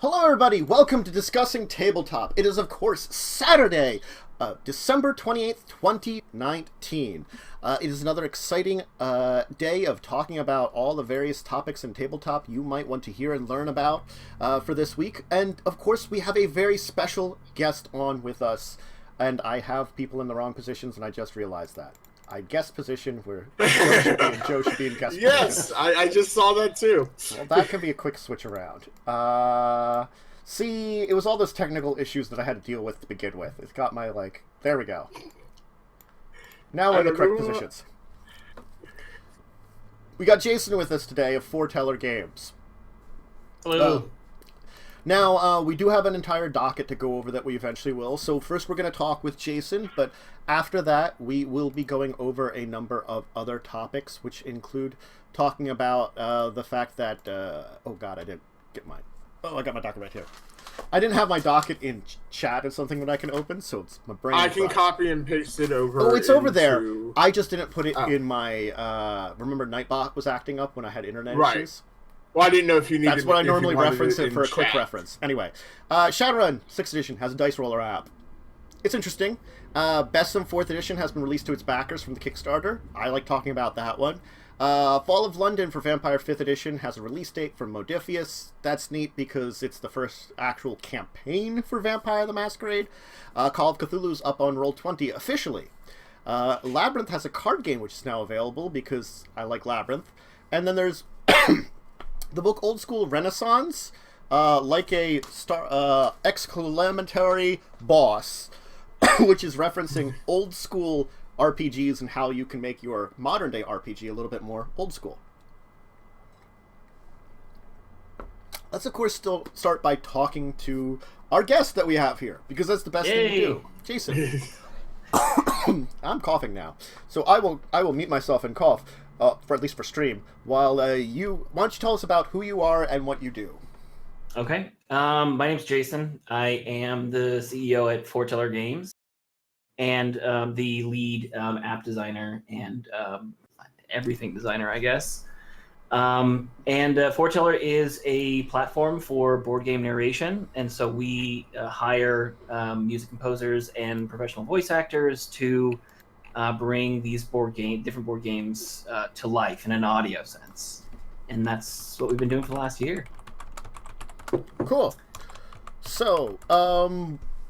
Hello everybody, welcome to Discussing Tabletop. It is of course Saturday, December 28th, 2019. It is another exciting day of talking about all the various topics in tabletop you might want to hear and learn about for this week. And of course we have a very special guest on with us, and I have people in the wrong positions and I just realized that. I guest position where Joe should be in guest position. Yes, I just saw that too. Well, that can be a quick switch around. See, it was all those technical issues that I had to deal with to begin with. It's got my, there we go. Now we're in the correct positions. We got Jason with us today of Forteller Games. Hello. Now, we do have an entire docket to go over that we eventually will. So first we're going to talk with Jason, but after that we will be going over a number of other topics, which include talking about the fact that... oh god, I didn't get mine. Oh, I got my docket right here. I didn't have my docket in chat or something that I can open, so it's my brain. I can copy and paste it over. Oh, it's over there. I just didn't put it in my... remember Nightbot was acting up when I had internet issues? Well, I didn't know if you needed... That's what I normally reference it for a quick reference. Anyway, Shadowrun 6th edition has a dice roller app. It's interesting. BESM 4th edition has been released to its backers from the Kickstarter. I like talking about that one. Fall of London for Vampire 5th edition has a release date for Modiphius. That's neat because it's the first actual campaign for Vampire the Masquerade. Call of Cthulhu's up on Roll20 officially. Labyrinth has a card game which is now available because I like Labyrinth. And then there's... the book Old School Renaissance, like a exclamatory boss, which is referencing old school RPGs and how you can make your modern day RPG a little bit more old school. Let's of course still start by talking to our guest that we have here, because that's the best thing to do. Jason. I'm coughing now, so I will mute myself and cough. For at least for stream, while why don't you tell us about who you are and what you do? Okay. My name's Jason. I am the CEO at Forteller Games and the lead app designer and everything designer, I guess. And Forteller is a platform for board game narration, and so we hire music composers and professional voice actors to bring these different board games to life in an audio sense, and that's what we've been doing for the last year. Cool. So,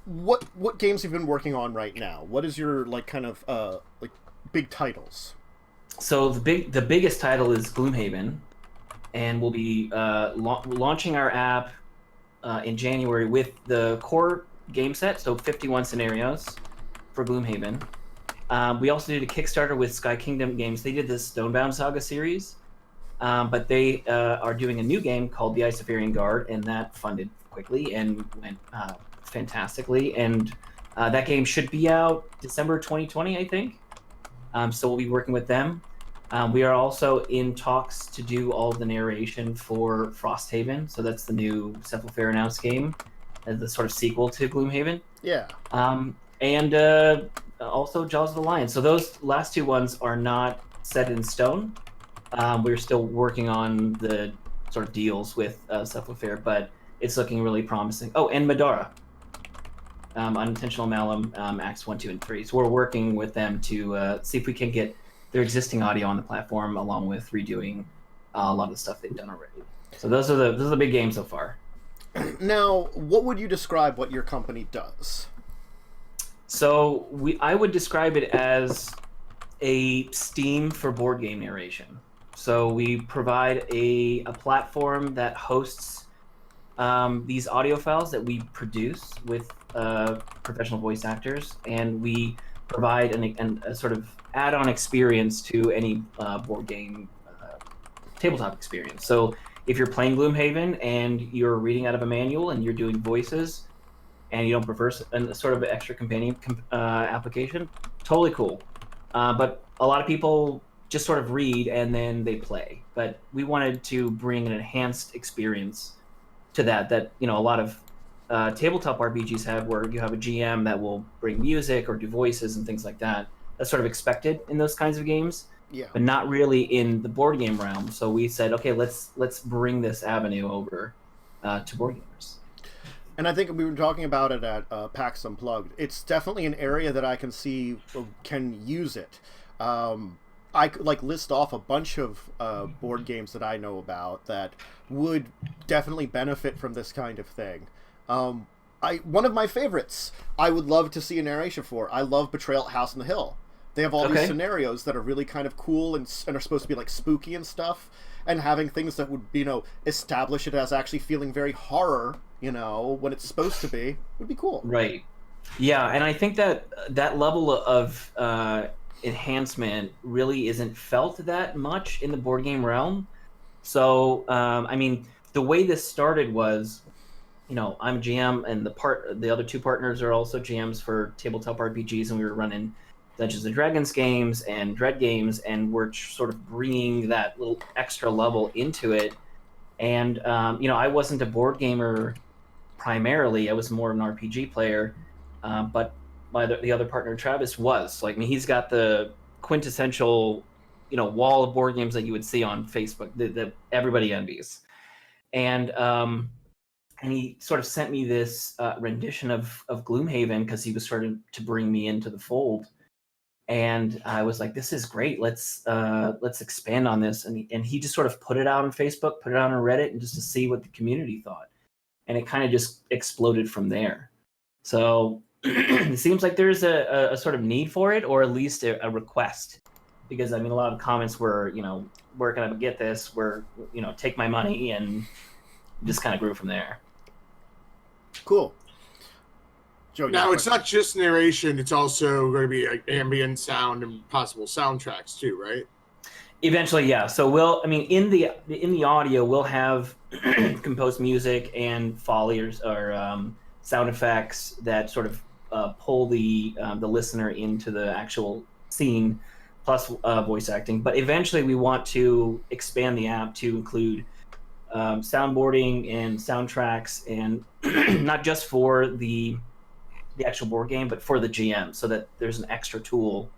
what games have you been working on right now? What is your big titles? So the biggest title is Gloomhaven, and we'll be launching our app in January with the core game set, so 51 scenarios for Gloomhaven. We also did a Kickstarter with Sky Kingdom Games. They did this Stonebound Saga series, but they are doing a new game called the Isofarian Guard, and that funded quickly and went fantastically. And that game should be out December 2020, I think. So we'll be working with them. We are also in talks to do all the narration for Frosthaven. So that's the new Cephalofair announced game, the sort of sequel to Gloomhaven. Yeah. And also Jaws of the Lion. So those last two ones are not set in stone. We're still working on the sort of deals with Cephalofair, but it's looking really promising. Oh, and Madara. Unintentional Malum, Acts 1, 2, and 3. So we're working with them to see if we can get their existing audio on the platform, along with redoing a lot of the stuff they've done already. So those are the big games so far. Now, what would you describe what your company does? So I would describe it as a Steam for board game narration. So we provide a platform that hosts these audio files that we produce with professional voice actors, and we provide a sort of add-on experience to any board game tabletop experience. So if you're playing Gloomhaven and you're reading out of a manual and you're doing voices, and you don't prefer a sort of extra companion application, totally cool. But a lot of people just sort of read and then they play. But we wanted to bring an enhanced experience to that a lot of tabletop RPGs have, where you have a GM that will bring music or do voices and things like that. That's sort of expected in those kinds of games, but not really in the board game realm. So we said, okay, let's bring this avenue over to board gamers. And I think we were talking about it at PAX Unplugged. It's definitely an area that I can see can use it. I could like list off a bunch of board games that I know about that would definitely benefit from this kind of thing. One of my favorites I would love to see a narration for. I love Betrayal at House on the Hill. They have all these scenarios that are really kind of cool and are supposed to be like spooky and stuff, and having things that would, establish it as actually feeling very horror, when it's supposed to be, would be cool. Right. Yeah, and I think that level of enhancement really isn't felt that much in the board game realm. So, the way this started was, I'm GM, and the other two partners are also GMs for tabletop RPGs, and we were running Dungeons and Dragons games and Dread games, and we're sort of bringing that little extra level into it. And I wasn't a board gamer primarily; I was more of an RPG player. But the other partner, Travis, was he's got the quintessential, wall of board games that you would see on Facebook that everybody envies, and he sort of sent me this rendition of Gloomhaven because he was starting to bring me into the fold. And I was like, this is great. Let's expand on this. And he just sort of put it out on Facebook, put it out on Reddit, and just to see what the community thought. And it kind of just exploded from there. So it seems like there's a sort of need for it, or at least a request. Because, a lot of comments were, where can I get this? Take my money, and just kind of grew from there. Cool. Joe, now, it's not just narration, it's also going to be ambient sound and possible soundtracks too, right? Eventually, yeah. So in the audio, we'll have composed music and foley or sound effects that sort of pull the listener into the actual scene, plus voice acting. But eventually, we want to expand the app to include soundboarding and soundtracks, and not just for the actual board game, but for the GM, so that there's an extra tool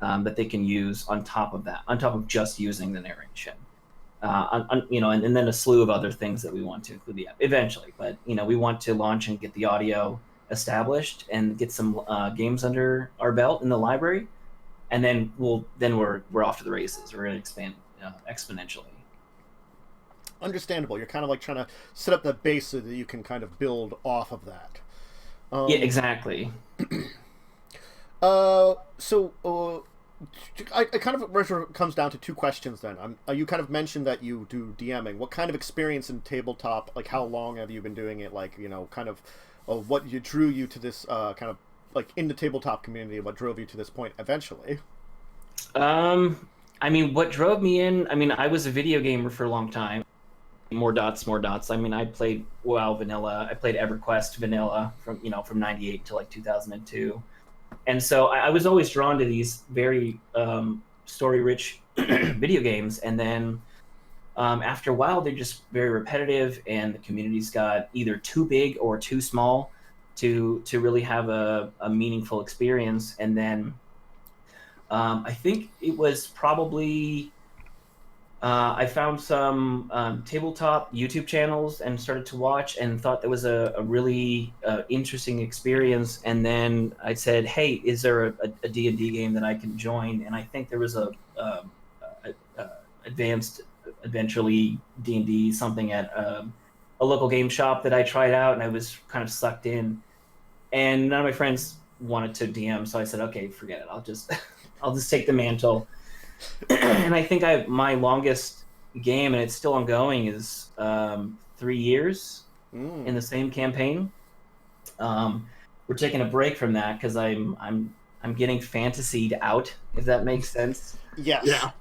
that they can use on top of that, on top of just using the narration. And then a slew of other things that we want to include the app eventually. But we want to launch and get the audio established and get some games under our belt in the library, and then we're off to the races. We're going to expand exponentially. Understandable. You're kind of like trying to set up that base so that you can kind of build off of that. Yeah, exactly. I kind of comes down to two questions then. You kind of mentioned that you do DMing. What kind of experience in tabletop, like how long have you been doing it? Like, kind of what drew you to this kind of like in the tabletop community, what drove you to this point eventually? What drove me in, I was a video gamer for a long time. More dots. I played WoW vanilla. I played EverQuest vanilla from 98 to 2002. And so I was always drawn to these very story-rich video games. And then after a while, they're just very repetitive, and the communities got either too big or too small to really have a meaningful experience. And then I think it was probably... I found some tabletop YouTube channels and started to watch, and thought that was a really interesting experience. And then I said, hey, is there a D&D game that I can join? And I think there was a advanced Adventure League D&D, something at a local game shop that I tried out, and I was kind of sucked in. And none of my friends wanted to DM, so I said, okay, forget it. I'll just take the mantle. And I think my longest game, and it's still ongoing, is 3 years in the same campaign. We're taking a break from that because I'm getting fantasied out, if that makes sense. Yes. Yeah.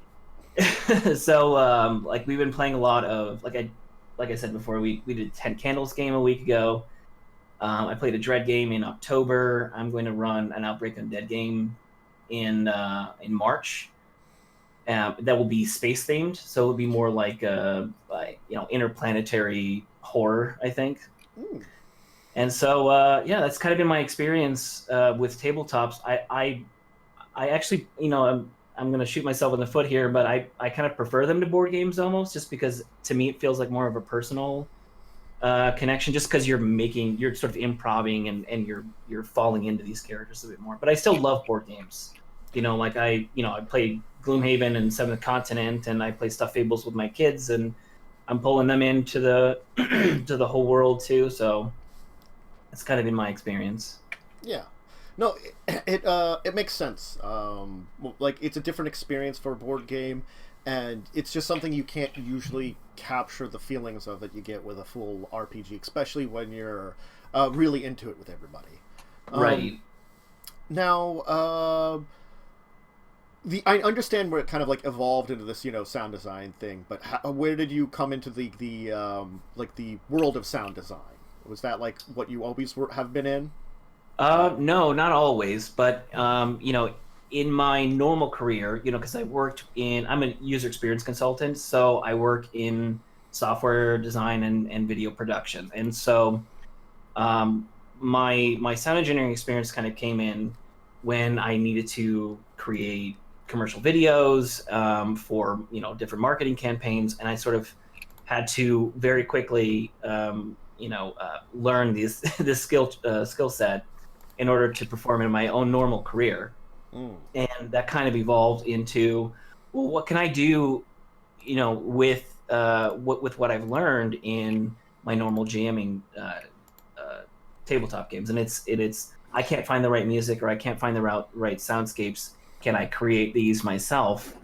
So we've been playing a lot of like I said before, we did a 10 Candles game a week ago. I played a Dread game in October. I'm going to run an Outbreak Undead game in March. That will be space themed, so it'll be more like interplanetary horror, I think. Ooh. And so that's kind of been my experience with tabletops. I actually, I'm going to shoot myself in the foot here, but I kind of prefer them to board games almost, just because to me it feels like more of a personal connection, just because you're sort of improvising and you're falling into these characters a bit more. But I still love board games. Like I played Gloomhaven and Seventh Continent, and I play Stuffed Fables with my kids, and I'm pulling them into the to the whole world too. So that's kind of been my experience. Yeah. No, it makes sense. Like, it's a different experience for a board game, and it's just something you can't usually capture the feelings of that you get with a full RPG, especially when you're really into it with everybody. Right. Now, I understand where it kind of like evolved into this, sound design thing, but where did you come into the world of sound design? Was that like what you always have been in? No, not always, but in my normal career, because I'm a user experience consultant, so I work in software design and video production, and so my sound engineering experience kind of came in when I needed to create commercial videos for different marketing campaigns, and I sort of had to very quickly learn this skill set in order to perform in my own normal career. And that kind of evolved into, well, what can I do with what I've learned in my normal jamming tabletop games. And it's I can't find the right music, or I can't find the right soundscapes. Can I create these myself?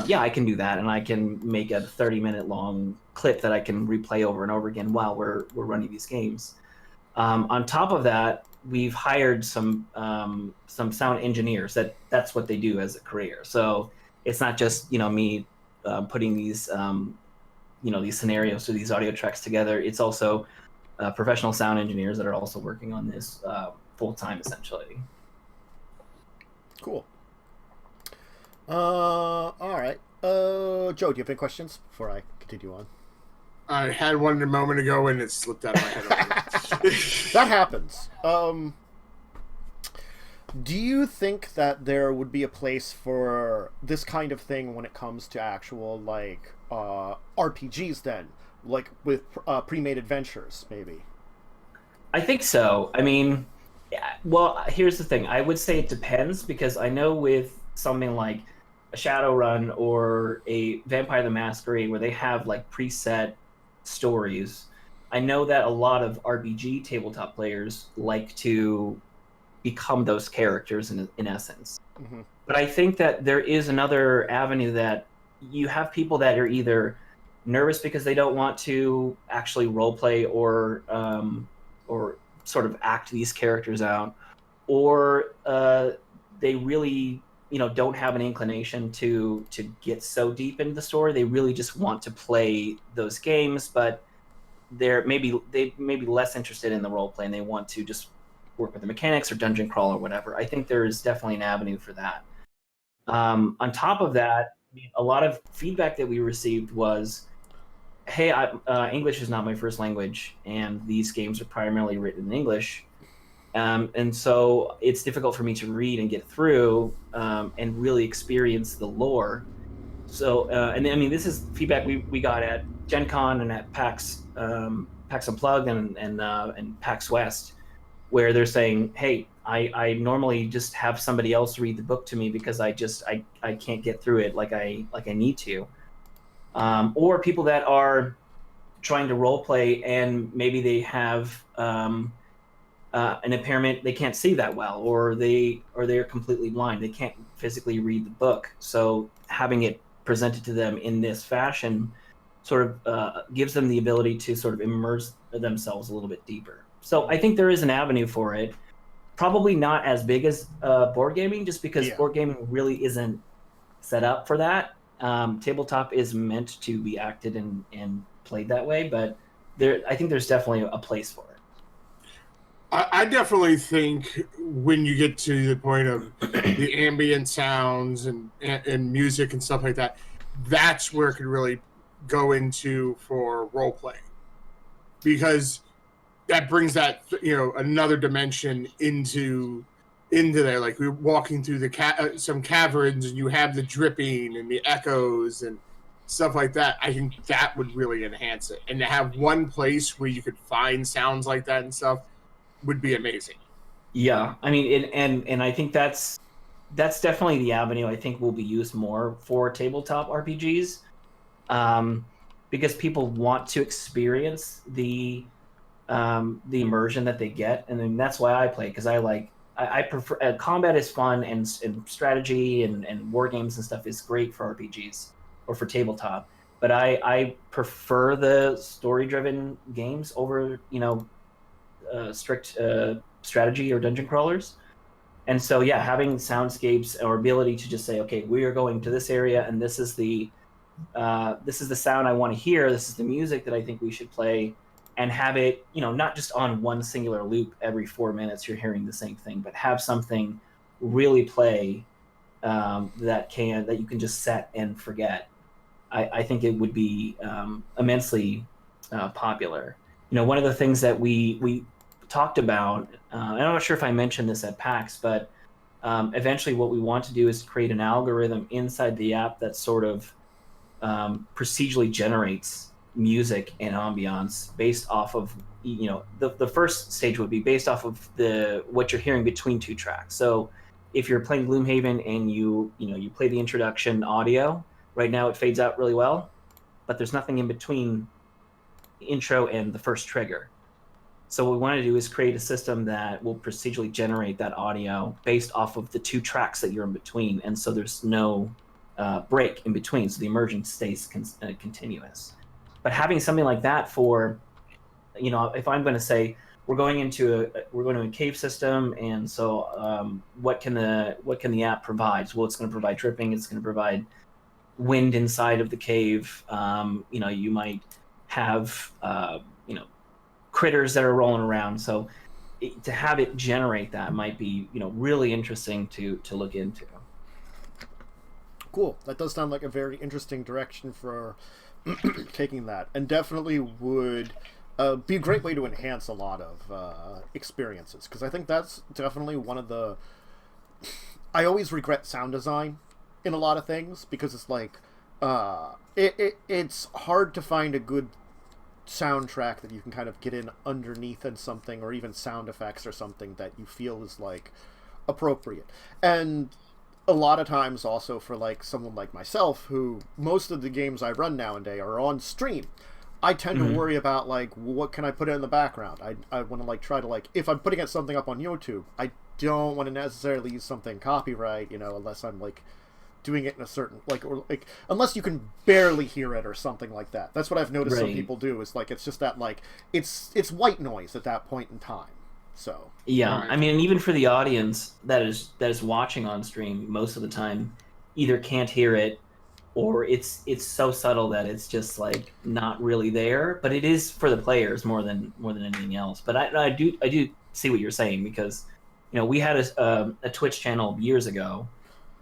Yeah, I can do that, and I can make a 30-minute long clip that I can replay over and over again while we're running these games. On top of that, we've hired some sound engineers. That's what they do as a career. So it's not just me putting these these scenarios or these audio tracks together. It's also professional sound engineers that are also working on this full time, essentially. Cool. All right. Joe, do you have any questions before I continue on? I had one a moment ago and it slipped out of my head. That happens. Do you think that there would be a place for this kind of thing when it comes to actual RPGs then? Like with pre-made adventures, maybe? I think so. I mean, well, here's the thing. I would say it depends, because I know with something like a Shadowrun or a Vampire the Masquerade, where they have like preset stories, I know that a lot of RPG tabletop players like to become those characters in essence. Mm-hmm. But I think that there is another avenue, that you have people that are either nervous because they don't want to actually roleplay or sort of act these characters out, or they really don't have an inclination to get so deep into the story. They really just want to play those games, but they may be less interested in the role play, and they want to just work with the mechanics or dungeon crawl or whatever. I think there is definitely an avenue for that. On top of that, a lot of feedback that we received was, hey, English is not my first language, and these games are primarily written in English. And so it's difficult for me to read and get through and really experience the lore. So, and I mean, this is feedback we got at Gen Con and at PAX Unplugged and PAX West, where they're saying, hey, I normally just have somebody else read the book to me because I can't get through it like I need to. Or people that are trying to role play and maybe they have an impairment, they can't see that well, or they're completely blind, they can't physically read the book. So having it presented to them in this fashion sort of gives them the ability to sort of immerse themselves a little bit deeper. So I think there is an avenue for it. Probably not as big as board gaming, just because board gaming really isn't set up for that. Tabletop is meant to be acted and played that way, but I think there's definitely a place for it. I definitely think when you get to the point of the ambient sounds and music and stuff like that, that's where it could really go into for role playing, because that brings that another dimension into there. Like we're walking through some caverns, and you have the dripping and the echoes, and stuff like that, I think that would really enhance it. And to have one place where you could find sounds like that and stuff would be amazing. Yeah, I mean, and I think that's definitely the avenue I think will be used more for tabletop RPGs, because people want to experience the immersion that they get, and then that's why I play, because I prefer combat is fun, and strategy and war games and stuff is great for RPGs or for tabletop, but I prefer the story-driven games over strict strategy or dungeon crawlers. And so yeah, having soundscapes or ability to just say, okay, we are going to this area, and this is the sound I want to hear, this is the music that I think we should play, and have it, not just on one singular loop every 4 minutes you're hearing the same thing, but have something really play that you can just set and forget. I think it would be immensely popular. One of the things that we talked about, and I'm not sure if I mentioned this at PAX, but eventually what we want to do is create an algorithm inside the app that sort of procedurally generates music and ambiance based off of, the first stage would be based off of what you're hearing between two tracks. So if you're playing Gloomhaven and you play the introduction audio, right now it fades out really well, but there's nothing in between the intro and the first trigger. So what we want to do is create a system that will procedurally generate that audio based off of the two tracks that you're in between, and so there's no break in between, so the immersion stays continuous. But having something like that for, if I'm going to say we're going into a cave system, and so what can the app provide? Well, it's going to provide dripping. It's going to provide wind inside of the cave. You might have critters that are rolling around. So to have it generate that might be really interesting to look into. Cool. That does sound like a very interesting direction for taking that, and definitely would be a great way to enhance a lot of experiences, because I think that's definitely one of the... I always regret sound design in a lot of things, because it's like it's hard to find a good soundtrack that you can kind of get in underneath in something, or even sound effects or something that you feel is like appropriate. And a lot of times also for like someone like myself, who most of the games I run nowadays are on stream, I tend to worry about like, what can I put in the background? I want to like try to like, if I'm putting something up on YouTube, I don't want to necessarily use something copyright, unless I'm like doing it in a certain unless you can barely hear it or something like that. That's what I've noticed some people do, is like it's just that like it's white noise at that point in time. So yeah, I mean, even for the audience that is watching on stream, most of the time either can't hear it, or it's so subtle that it's just like not really there. But it is for the players more than anything else. But I do see what you're saying, because we had a Twitch channel years ago.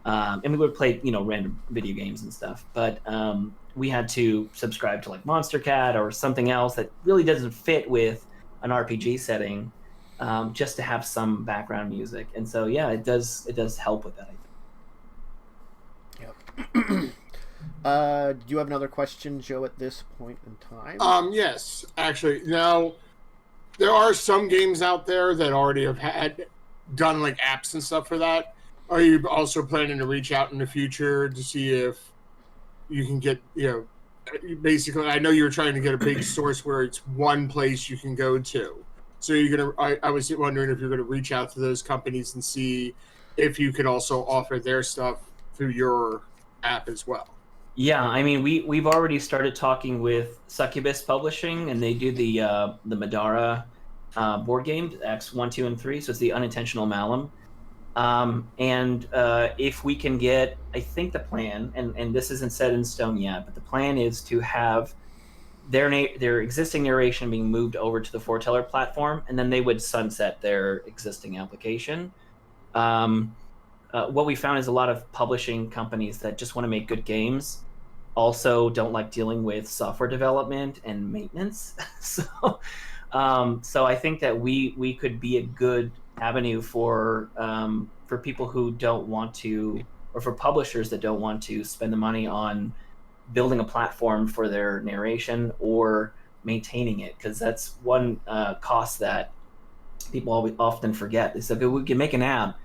And we would play, random video games and stuff, but we had to subscribe to like Monster Cat or something else that really doesn't fit with an RPG setting, just to have some background music. And so, yeah, it does help with that, I think. Yep. Do you have another question, Joe, at this point in time? Yes, actually. Now, there are some games out there that already have done like apps and stuff for that. Are you also planning to reach out in the future to see if you can get, basically, I know you were trying to get a big source where it's one place you can go to. So I was wondering if you're going to reach out to those companies and see if you could also offer their stuff through your app as well. Yeah, I mean, we've already started talking with Succubus Publishing, and they do the Madara board game, Acts 1, 2, and 3, so it's the Unintentional Malum. And if we can get, I think the plan, and this isn't set in stone yet, but the plan is to have their existing narration being moved over to the Forteller platform, and then they would sunset their existing application. What we found is a lot of publishing companies that just want to make good games also don't like dealing with software development and maintenance. So I think that we could be a good avenue for people who don't want to, or for publishers that don't want to spend the money on building a platform for their narration or maintaining it, because that's one cost that people often forget. They said, we can make an app,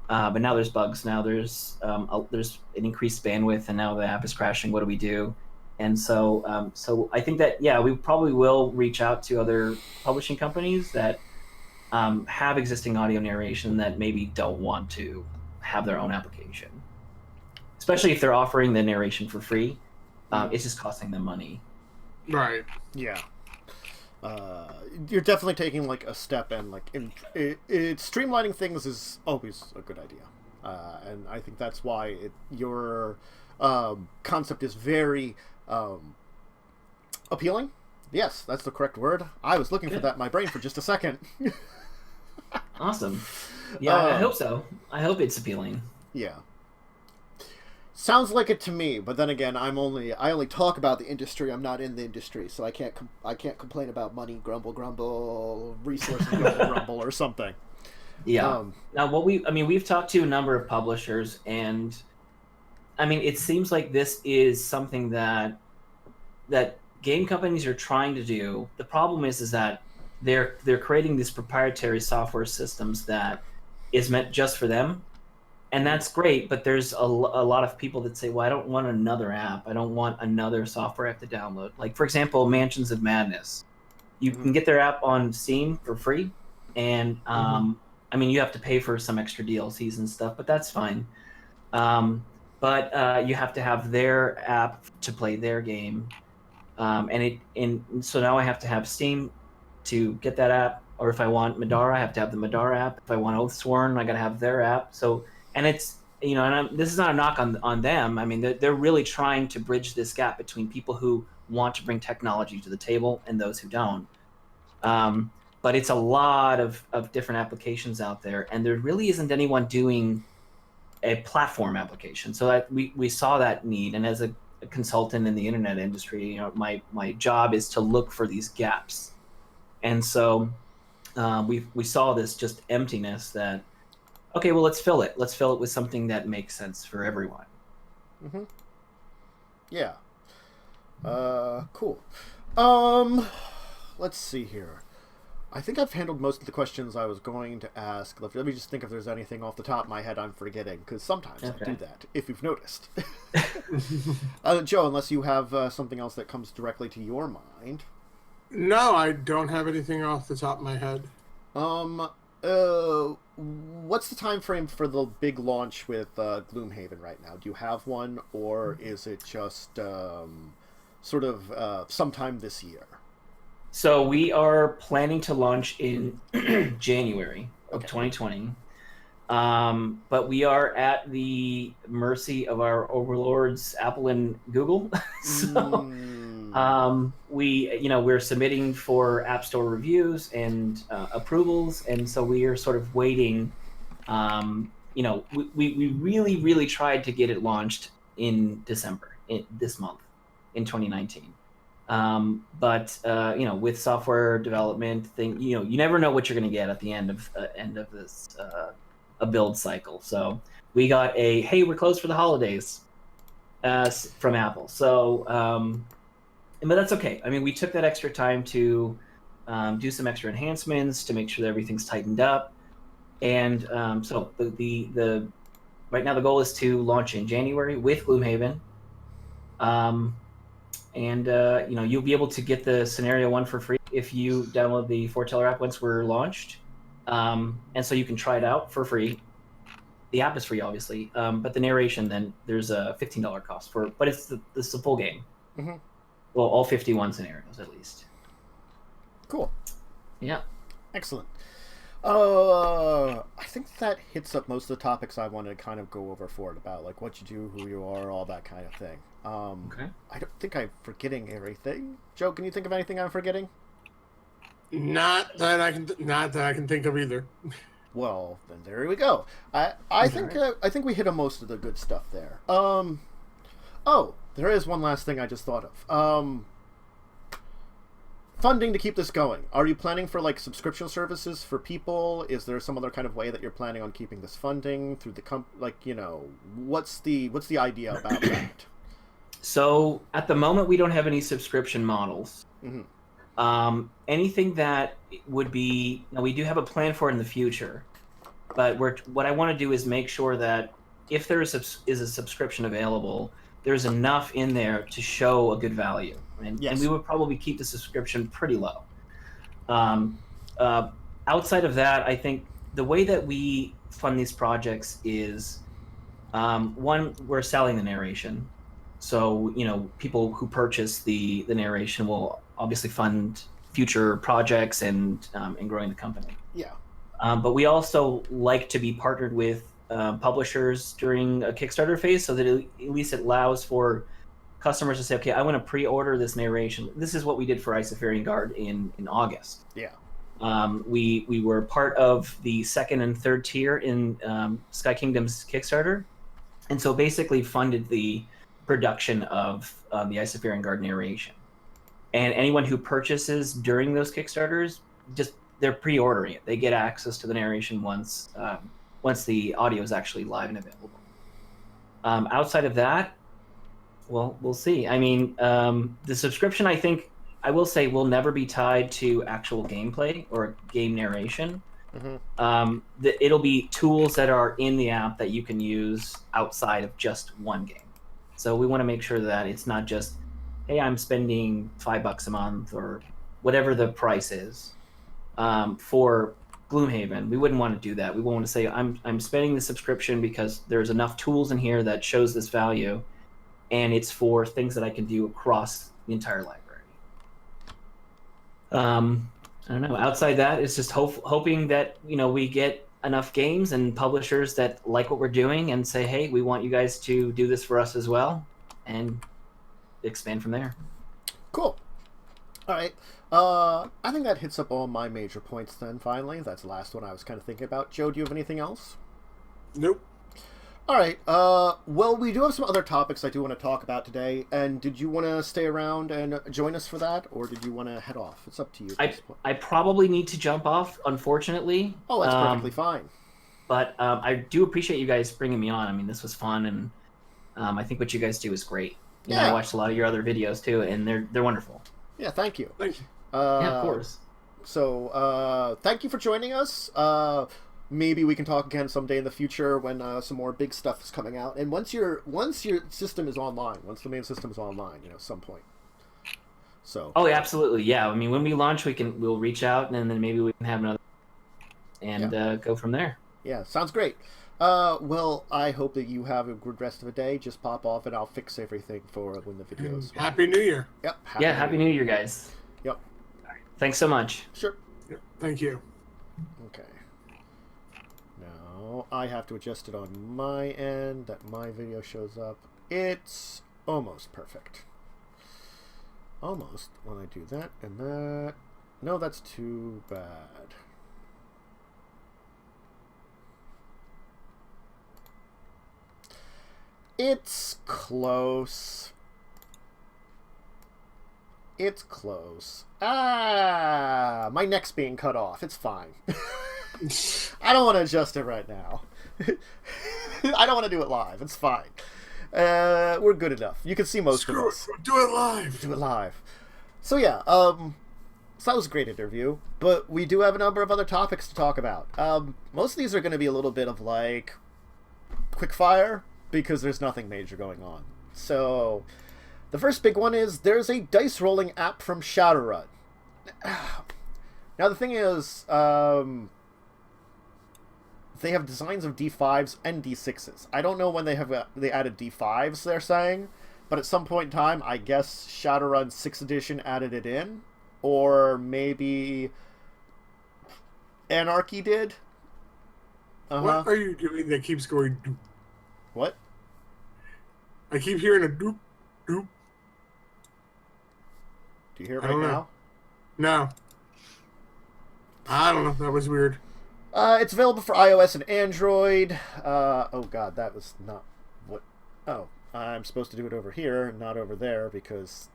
but now there's bugs. Now there's an increased bandwidth, and now the app is crashing. What do we do? And so I think that, we probably will reach out to other publishing companies that have existing audio narration that maybe don't want to have their own application, especially if they're offering the narration for free. It's just costing them money. Right. Yeah. You're definitely taking like a step, and like streamlining things is always a good idea, and I think that's why your concept is very appealing. Yes, that's the correct word. I was looking for that in my brain for just a second. Awesome. Yeah, I hope so. I hope it's appealing. Yeah. Sounds like it to me, but then again, I only talk about the industry. I'm not in the industry, so I can't complain about money, grumble, resources, grumble, or something. Yeah. Now, we've talked to a number of publishers, and I mean, it seems like this is something that game companies are trying to do. The problem is that they're creating these proprietary software systems that is meant just for them. And that's great, but there's a lot of people that say, well, I don't want another app. I don't want another software app to download. Like, for example, Mansions of Madness. You can get their app on Steam for free. And, I mean, you have to pay for some extra DLCs and stuff, but that's fine. But you have to have their app to play their game. So now I have to have Steam to get that app. Or if I want Madara, I have to have the Madara app. If I want Oathsworn, I got to have their app. So... And it's, this is not a knock on them. I mean, they're really trying to bridge this gap between people who want to bring technology to the table and those who don't. But it's a lot of different applications out there, and there really isn't anyone doing a platform application. So that we saw that need, and as a consultant in the internet industry, my job is to look for these gaps. And so we saw this just emptiness that, okay, well, let's fill it. Let's fill it with something that makes sense for everyone. Mm-hmm. Yeah. Cool. Let's see here. I think I've handled most of the questions I was going to ask. Let me just think if there's anything off the top of my head I'm forgetting, because sometimes I do that, if you've noticed. Joe, unless you have something else that comes directly to your mind. No, I don't have anything off the top of my head. What's the time frame for the big launch with Gloomhaven right now? Do you have one, or is it just sort of sometime this year? So we are planning to launch in January of 2020, but we are at the mercy of our overlords, Apple and Google. So we're submitting for App Store reviews and approvals, and so we are sort of waiting. We really, really tried to get it launched in December, this month, in 2019. But with software development thing, you never know what you're going to get at the end of this a build cycle. So we got hey, we're closed for the holidays from Apple. So. But that's okay. I mean, we took that extra time to do some extra enhancements to make sure that everything's tightened up. And so the right now the goal is to launch in January with Gloomhaven. You'll be able to get the Scenario 1 for free if you download the Forteller app once we're launched. And so you can try it out for free. The app is free, obviously. But the narration, then there's a $15 cost but it's the full game. Mm-hmm. Well, all 51 scenarios, at least. Cool. Yeah. Excellent. I think that hits up most of the topics I wanted to kind of go over for it, about like what you do, who you are, all that kind of thing. Okay. I don't think I'm forgetting everything. Joe, can you think of anything I'm forgetting? Not that I can think of either. Well, then there we go. I think we hit on most of the good stuff there. Oh, there is one last thing I just thought of. Funding to keep this going. Are you planning for like subscription services for people? Is there some other kind of way that you're planning on keeping this funding through the what's the idea about that? So at the moment, we don't have any subscription models. Anything that would be, now we do have a plan for it in the future, but what I want to do is make sure that if there is a subscription available, there's enough in there to show a good value, and we would probably keep the subscription pretty low. Outside of that, I think the way that we fund these projects is, one, we're selling the narration. So, people who purchase the narration will obviously fund future projects and growing the company. Yeah. But we also like to be partnered with publishers during a Kickstarter phase, so that at least it allows for customers to say, okay, I want to pre-order this narration. This is what we did for Icefarian Guard in August. Yeah. We were part of the second and third tier in Sky Kingdom's Kickstarter, and so basically funded the production of the Icefarian Guard narration. And anyone who purchases during those Kickstarters, they're pre-ordering it. They get access to the narration once the audio is actually live and available. Outside of that, well, we'll see. I mean, the subscription, I think, I will say, will never be tied to actual gameplay or game narration. It'll be tools that are in the app that you can use outside of just one game. So we want to make sure that it's not just, hey, I'm spending $5 a month or whatever the price is for Gloomhaven. We wouldn't want to do that. We want to say, I'm spending the subscription because there's enough tools in here that shows this value, and it's for things that I can do across the entire library. I don't know. Outside that, it's just hoping that we get enough games and publishers that like what we're doing and say, hey, we want you guys to do this for us as well, and expand from there. Cool. All right. I think that hits up all my major points then, finally. That's the last one I was kind of thinking about. Joe, do you have anything else? Nope. All right. Well, we do have some other topics I do want to talk about today. And did you want to stay around and join us for that, or did you want to head off? It's up to you. I probably need to jump off, unfortunately. Oh, that's perfectly fine. But I do appreciate you guys bringing me on. I mean, this was fun, and I think what you guys do is great. I watched a lot of your other videos too, and they're wonderful. Yeah, thank you. Thank you. Yeah, of course. So, thank you for joining us. Maybe we can talk again someday in the future when some more big stuff is coming out. And once your system is online, once the main system is online, some point. So. Oh, yeah, absolutely. Yeah. I mean, when we launch, we'll reach out, and then maybe we can have another, and go from there. Yeah, sounds great. Well, I hope that you have a good rest of the day. Just pop off, and I'll fix everything for when the videos. Happy New Year. Yep. Happy New Year, guys. Yep. All right. Thanks so much. Sure. Yep. Thank you. Okay. Now I have to adjust it on my end that my video shows up. It's almost perfect. Almost. When I do that and that. No, that's too bad. It's close. It's close. Ah, my neck's being cut off. It's fine. I don't want to adjust it right now. I don't want to do it live. It's fine. We're good enough. You can see most of us. Do it live. Do it live. So yeah, so that was a great interview, but we do have a number of other topics to talk about. Most of these are going to be a little bit of like quick fire, because there's nothing major going on. So, the first big one is there's a dice rolling app from Shadowrun. Now, the thing is, they have designs of D5s and D6s. I don't know when they added D5s, they're saying, but at some point in time, I guess Shadowrun 6th edition added it in, or maybe Anarchy did. What are you doing that keeps going doop? What? I keep hearing a doop, doop. Do you hear it right now? No. I don't know. That was weird. It's available for iOS and Android. Oh god, that was not what... Oh, I'm supposed to do it over here, not over there, because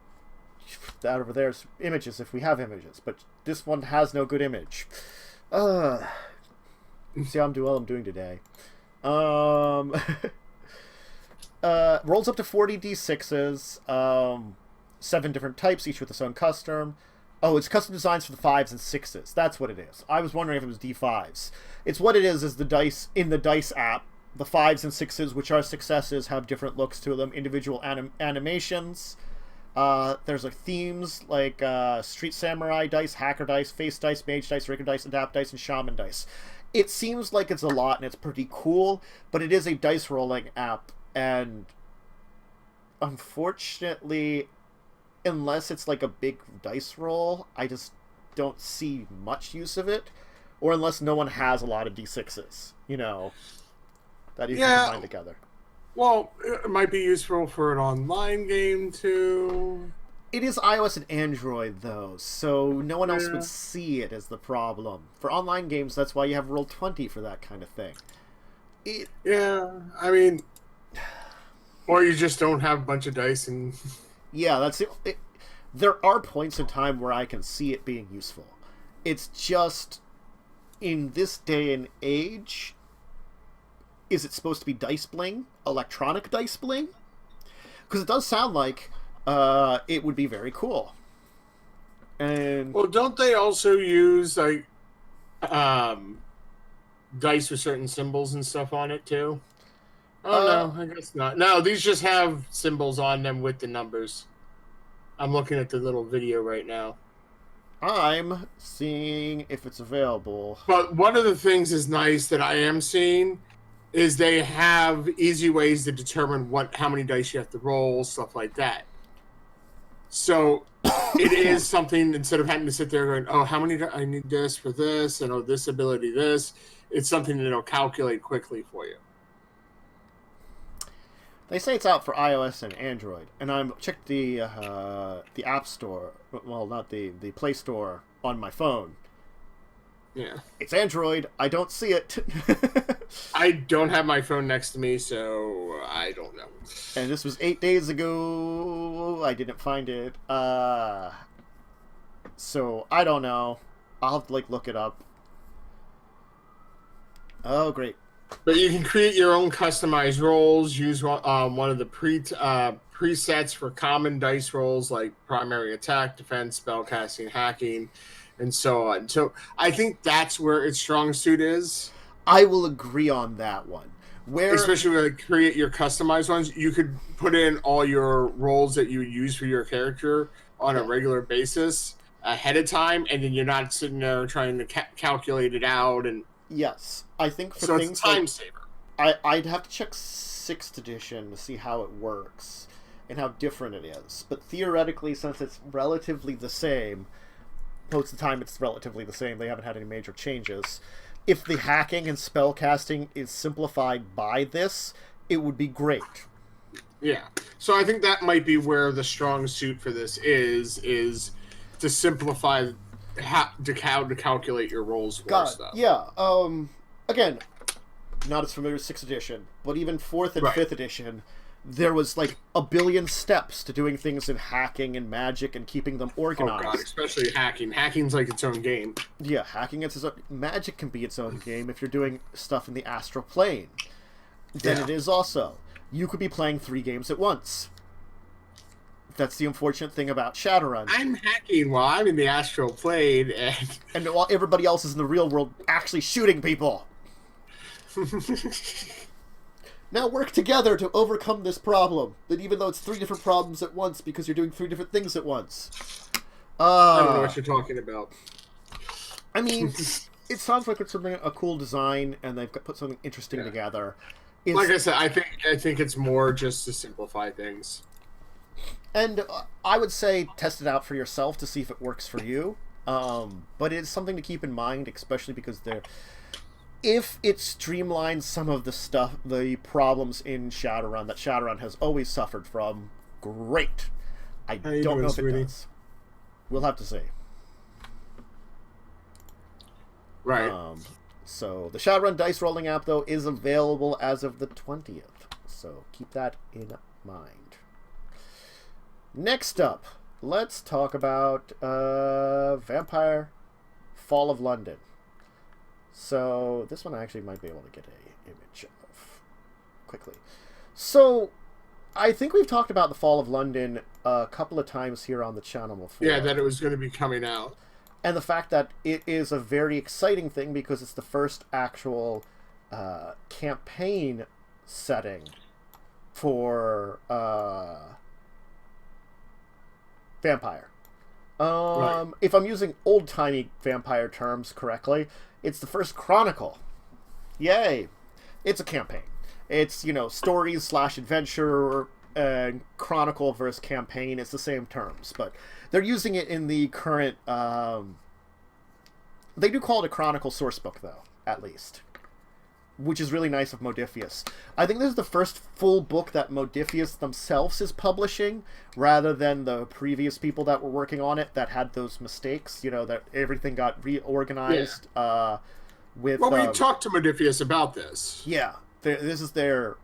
that over there is images if we have images, but this one has no good image. See how I'm doing today. rolls up to 40 d6s, 7 different types, each with its own custom. Oh, it's custom designs for the 5s and 6s. That's what it is. I was wondering if it was d5s. It's what it is the dice in the dice app. The 5s and 6s, which are successes, have different looks to them, individual animations. There's like themes like Street Samurai dice, Hacker dice, Face dice, Mage dice, Raker dice, Adapt dice, and Shaman dice. It seems like it's a lot and it's pretty cool, but it is a dice rolling app, and unfortunately, unless it's like a big dice roll, I just don't see much use of it, or unless no one has a lot of d6s, that you can combine together. Well, it might be useful for an online game, too. It is iOS and Android, though, so no one else would see it as the problem. For online games, that's why you have Roll20 for that kind of thing. I mean... Or you just don't have a bunch of dice and... Yeah, that's it. There are points in time where I can see it being useful. It's just, in this day and age... Is it supposed to be dice bling? Electronic dice bling? Because it does sound like it would be very cool. And well, don't they also use like dice with certain symbols and stuff on it too? Oh no, I guess not. No, these just have symbols on them with the numbers. I'm looking at the little video right now. I'm seeing if it's available. But one of the things is nice that I am seeing is they have easy ways to determine how many dice you have to roll, stuff like that. So it is something, instead of having to sit there going, oh, how many I need this for this, and oh, this ability, this. It's something that'll calculate quickly for you. They say it's out for iOS and Android, and I checked the App Store. Well, not the Play Store on my phone. Yeah. It's Android. I don't see it. I don't have my phone next to me, so I don't know. And this was 8 days ago. I didn't find it. So I don't know. I'll have to look it up. Oh, great. But you can create your own customized rolls. Use one of the presets for common dice rolls like primary attack, defense, spellcasting, hacking, and so on. So I think that's where its strong suit is. I will agree on that one. Especially when you create your customized ones, you could put in all your roles that you use for your character on a regular basis ahead of time, and then you're not sitting there trying to calculate it out. And yes, I think for things it's a time saver. I'd have to check 6th edition to see how it works and how different it is. But theoretically, since it's relatively the same, most of the time it's relatively the same. They haven't had any major changes. If the hacking and spellcasting is simplified by this, it would be great. Yeah. So I think that might be where the strong suit for this is to simplify how to calculate your rolls for stuff. Yeah. Again, not as familiar with 6th edition, but even 4th and 5th edition, there was like a billion steps to doing things in hacking and magic and keeping them organized. Oh god, especially hacking. Hacking's like its own game. Yeah, hacking is its own. Magic can be its own game if you're doing stuff in the astral plane. Then it is also. You could be playing 3 games at once. That's the unfortunate thing about Shadowrun. I'm hacking while I'm in the astral plane, and while everybody else is in the real world actually shooting people. Now work together to overcome this problem. That even though it's 3 different problems at once because you're doing 3 different things at once. I don't know what you're talking about. I mean, it sounds like it's a cool design, and they've put something interesting together. Like I said, I think it's more just to simplify things. And I would say test it out for yourself to see if it works for you. But it's something to keep in mind, especially because if it streamlines some of the problems in Shadowrun that Shadowrun has always suffered from, great. I don't know if it does. We'll have to see. Right. So the Shadowrun dice rolling app, though, is available as of the 20th. So keep that in mind. Next up, let's talk about Vampire Fall of London. So this one I actually might be able to get an image of quickly. So I think we've talked about the Fall of London a couple of times here on the channel before. Yeah, that it was going to be coming out. And the fact that it is a very exciting thing because it's the first actual campaign setting for vampire. Right. If I'm using old-timey vampire terms correctly, it's the first chronicle. Yay! It's a campaign. It's, stories / adventure and chronicle versus campaign. It's the same terms, but they're using it in the current... they do call it a chronicle sourcebook, though, at least. Which is really nice of Modiphius. I think this is the first full book that Modiphius themselves is publishing, rather than the previous people that were working on it that had those mistakes, that everything got reorganized. Yeah. We talked to Modiphius about this. Yeah, this is their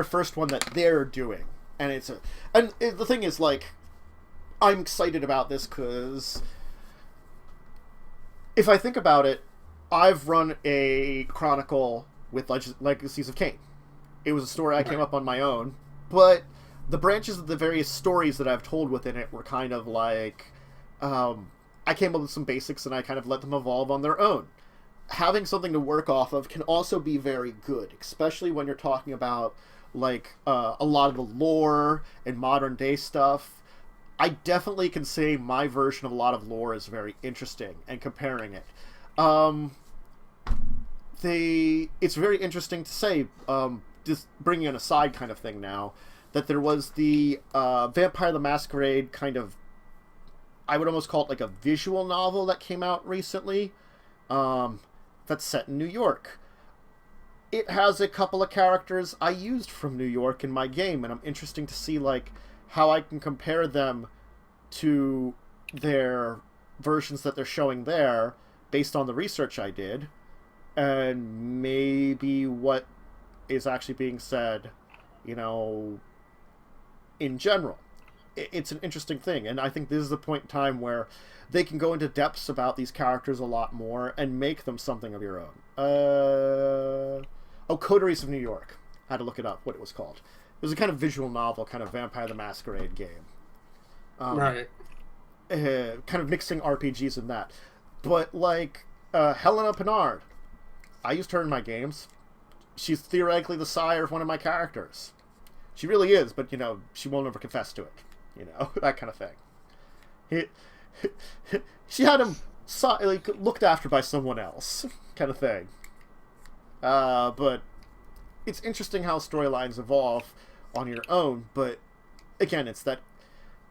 first one that they're doing, and the thing is, I'm excited about this because if I think about it, I've run a chronicle with Legacies of Kain. It was a story I came up on my own, but the branches of the various stories that I've told within it were kind of I came up with some basics and I kind of let them evolve on their own. Having something to work off of can also be very good, especially when you're talking about a lot of the lore and modern day stuff. I definitely can say my version of a lot of lore is very interesting, and comparing it. It's very interesting to say, just bringing an aside kind of thing now, that there was the Vampire the Masquerade kind of, I would almost call it a visual novel that came out recently, that's set in New York. It has a couple of characters I used from New York in my game, and I'm interested to see how I can compare them to their versions that they're showing there, based on the research I did, and maybe what is actually being said, in general. It's an interesting thing, and I think this is the point in time where they can go into depths about these characters a lot more and make them something of your own. Coteries of New York. I had to look it up, what it was called. It was a kind of visual novel, kind of Vampire the Masquerade game. Right. Kind of mixing RPGs and that. But, Helena Pinard, I used her in my games. She's theoretically the sire of one of my characters. She really is, but, she won't ever confess to it. That kind of thing. She had him, looked after by someone else, kind of thing. But it's interesting how storylines evolve on your own, but, again, it's that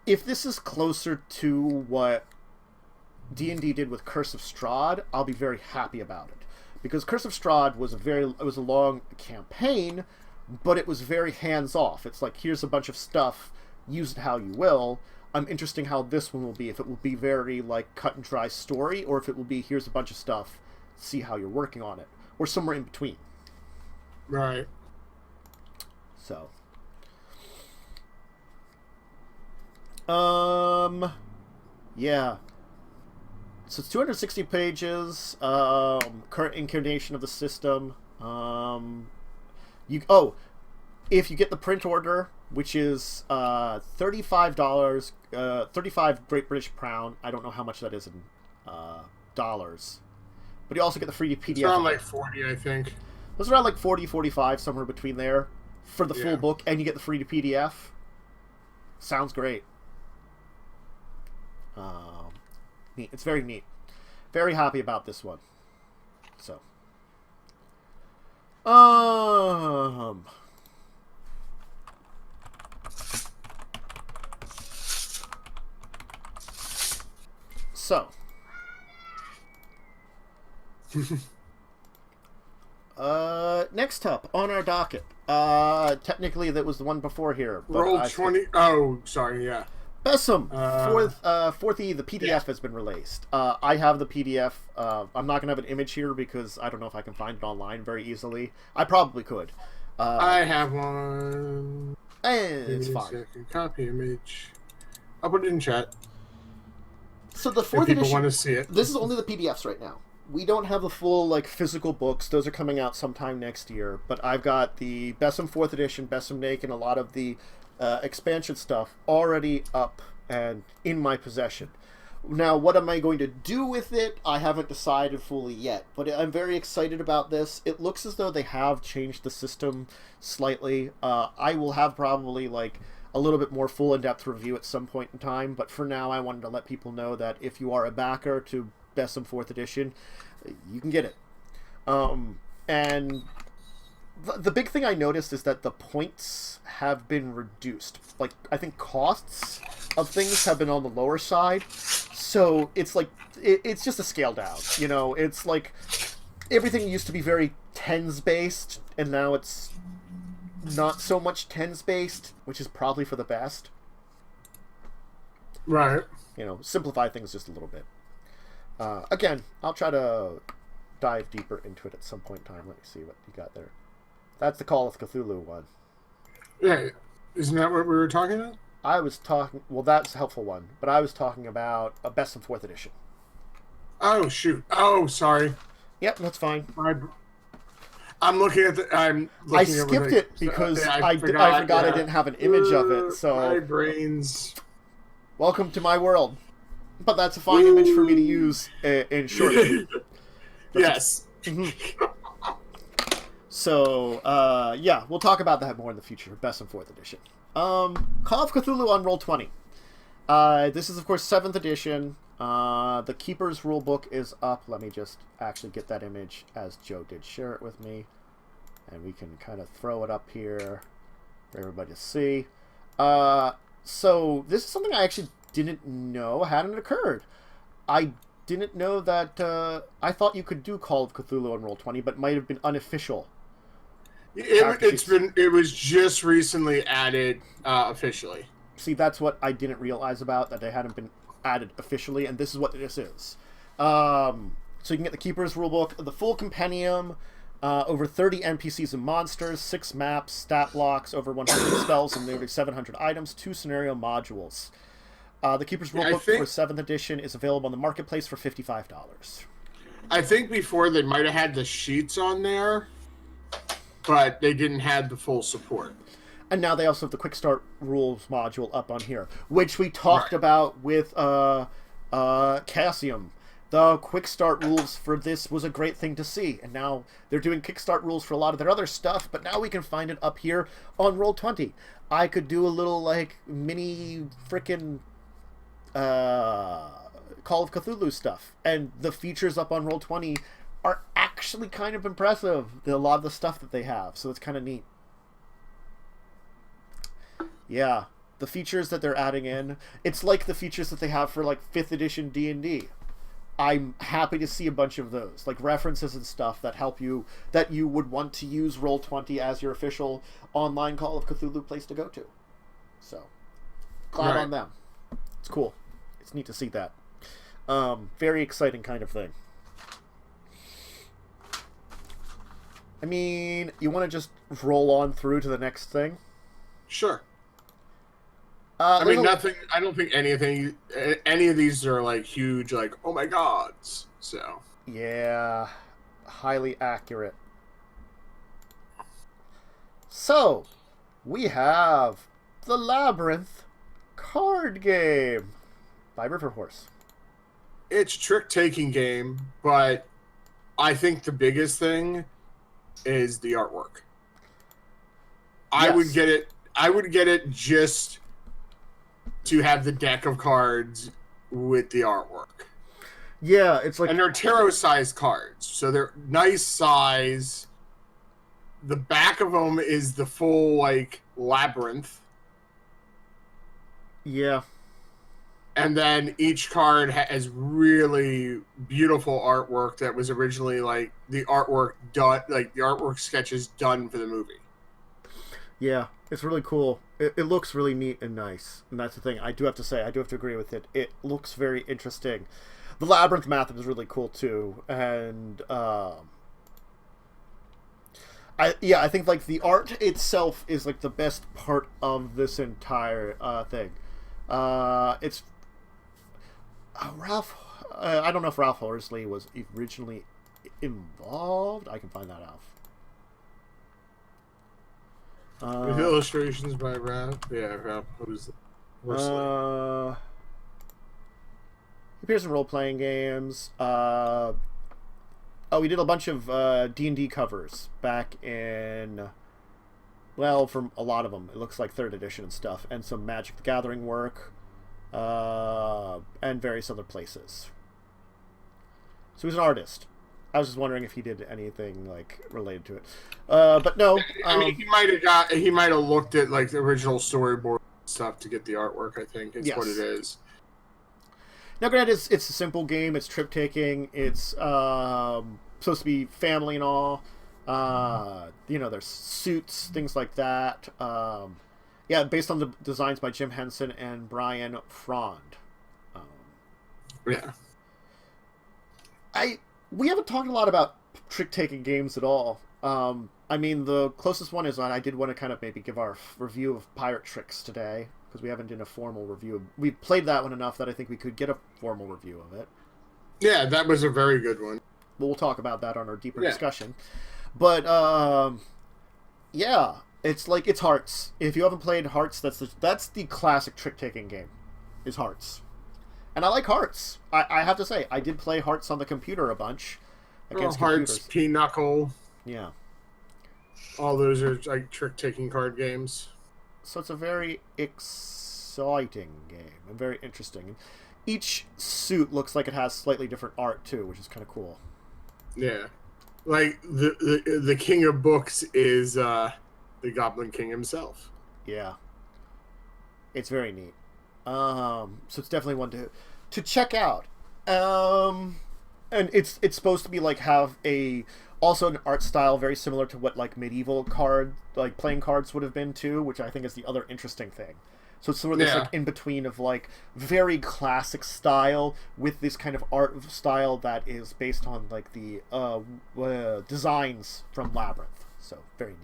if this is closer to what D&D did with Curse of Strahd, I'll be very happy about it, because Curse of Strahd was a long campaign, but it was very hands-off. It's here's a bunch of stuff, use it how you will. I'm interested in how this one will be, if it will be very cut and dry story, or if it will be here's a bunch of stuff, see how you're working on it, or somewhere in between. Right. So yeah. So it's 260 pages, current incarnation of the system. If you get the print order, which is $35, 35 Great British Pound. I don't know how much that is in dollars. But you also get the free PDF. It's around 40, I think. It's around 40, 45, somewhere between there for the full book, and you get the free PDF. Sounds great. Neat. It's very neat. Very happy about this one. So. Next up on our docket. Technically that was the one before here. But Roll 20. Oh, sorry, yeah. BESM, fourth E, the PDF has been released. I have the PDF. I'm not going to have an image here because I don't know if I can find it online very easily. I probably could. I have one. And it's fine. Second. Copy image. I'll put it in chat. So the fourth edition. People want to see it. This is only the PDFs right now. We don't have the full physical books. Those are coming out sometime next year. But I've got the BESM 4th edition, BESM Naked, and a lot of the expansion stuff already up and in my possession. Now, what am I going to do with it? I haven't decided fully yet, but I'm very excited about this. It looks as though they have changed the system slightly. I will have probably like a little bit more full in-depth review at some point in time, but for now I wanted to let people know that if you are a backer to BESM 4th edition, you can get it. And the big thing I noticed is that the points have been reduced. Like, I think costs of things have been on the lower side, so it's like it's just a scale down. You know, it's like everything used to be very tens based, and now it's not so much tens based, which is probably for the best. Right. You know, simplify things just a little bit. Again, I'll try to dive deeper into it at some point in time. Let me see what you got there. That's the Call of Cthulhu one. Yeah, isn't that what we were talking about? I was talking... Well, that's a helpful one, but I was talking about a BESM 4th edition. Oh, shoot. Oh, sorry. Yep, that's fine. I'm looking at the... I skipped it because I forgot I didn't have an image of it, so... My brains... Welcome to my world. But that's a fine image for me to use in short. Yes. So, yeah, we'll talk about that more in the future. BESM 4th edition. Call of Cthulhu on Roll20. This is, of course, 7th edition. The Keeper's Rulebook is up. Let me just actually get that image as Joe did share it with me. And we can kind of throw it up here for everybody to see. So, this is something I actually didn't know hadn't occurred. I didn't know that... I thought you could do Call of Cthulhu on Roll20, but it might have been unofficial. It was just recently added officially. See, that's what I didn't realize about, that they hadn't been added officially, and this is what this is. So you can get the Keeper's Rulebook, the full compendium, over 30 NPCs and monsters, 6 maps, stat blocks, over 100 spells, and nearly 700 items, 2 scenario modules. The Keeper's Rulebook for 7th edition is available on the marketplace for $55. I think before they might have had the sheets on there, but they didn't have the full support. And now they also have the Quick Start Rules module up on here, which we talked about with Cassium. The Quick Start Rules for this was a great thing to see, and now they're doing Kickstart rules for a lot of their other stuff, but now we can find it up here on Roll20. I could do a little, like, mini frickin' Call of Cthulhu stuff, and the features up on Roll20 are actually kind of impressive, a lot of the stuff that they have, so it's kind of neat. Yeah, the features that they're adding in, it's like the features that they have for, like, 5th edition D&D. I'm happy to see a bunch of those, like references and stuff that help you, that you would want to use Roll20 as your official online Call of Cthulhu place to go to. So, glad on them. It's cool. It's neat to see that. Very exciting kind of thing. I mean, you want to just roll on through to the next thing? Sure. I mean, nothing. I don't think any of these are like huge, like, oh my gods. So yeah, highly accurate. So we have the Labyrinth card game by River Horse. It's a trick-taking game, but I think the biggest thing is the artwork. I would get it. I would get it just to have the deck of cards with the artwork. Yeah, it's like... And they're tarot-sized cards, so they're nice size. The back of them is the full, like, labyrinth. Yeah. And then each card has really beautiful artwork that was originally, like, the artwork done, like, the artwork sketches done for the movie. Yeah, it's really cool. It looks really neat and nice. And that's the thing. I do have to say, I do have to agree with it. It looks very interesting. The Labyrinth map is really cool, too. And, I think, like, the art itself is, like, the best part of this entire thing. It's... Ralph... I don't know if Ralph Horsley was originally involved. I can find that out. With illustrations by Rap. Yeah, Rap. Who's he appears in role-playing games. We did a bunch of D&D covers back in... Well, from a lot of them. It looks like 3rd edition and stuff. And some Magic the Gathering work. And various other places. So he's an artist. I was just wondering if he did anything like related to it. But no. I mean, he might have looked at like the original storyboard stuff to get the artwork, I think. Is what it is. Now, granted, it's a simple game. It's trip-taking. It's supposed to be family and all. There's suits, things like that. Based on the designs by Jim Henson and Brian Frond. We haven't talked a lot about trick-taking games at all. The closest one is I did want to kind of maybe give our review of Pirate Tricks today, because we haven't done a formal review. We played that one enough that I think we could get a formal review of it. Yeah, that was a very good one. But we'll talk about that on our deeper discussion. But, it's Hearts. If you haven't played Hearts, that's the classic trick-taking game, is Hearts. And I like Hearts. I have to say, I did play Hearts on the computer a bunch. Against Hearts, Pinochle. Yeah. All those are like trick-taking card games. So it's a very exciting game and very interesting. Each suit looks like it has slightly different art too, which is kind of cool. Yeah. Like the King of Books is the Goblin King himself. Yeah. It's very neat. So it's definitely one to check out. And it's supposed to be like have also an art style very similar to what like medieval playing cards would have been too, which I think is the other interesting thing. So it's sort of this like in between of like very classic style with this kind of art style that is based on like the designs from Labyrinth. So very neat.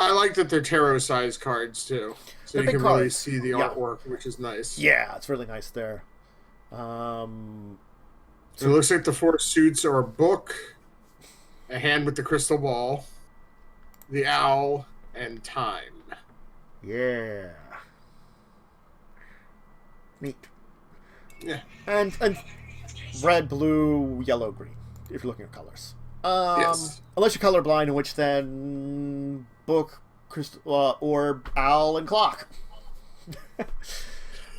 I like that they're tarot-sized cards too, so you can really see the artwork, which is nice. Yeah, it's really nice there. So it looks like the 4 suits are a book, a hand with the crystal ball, the owl, and time. Yeah. Neat. Yeah. And red, blue, yellow, green, if you're looking at colors. Yes. Unless you're colorblind, in which then book, crystal, orb, owl, and clock.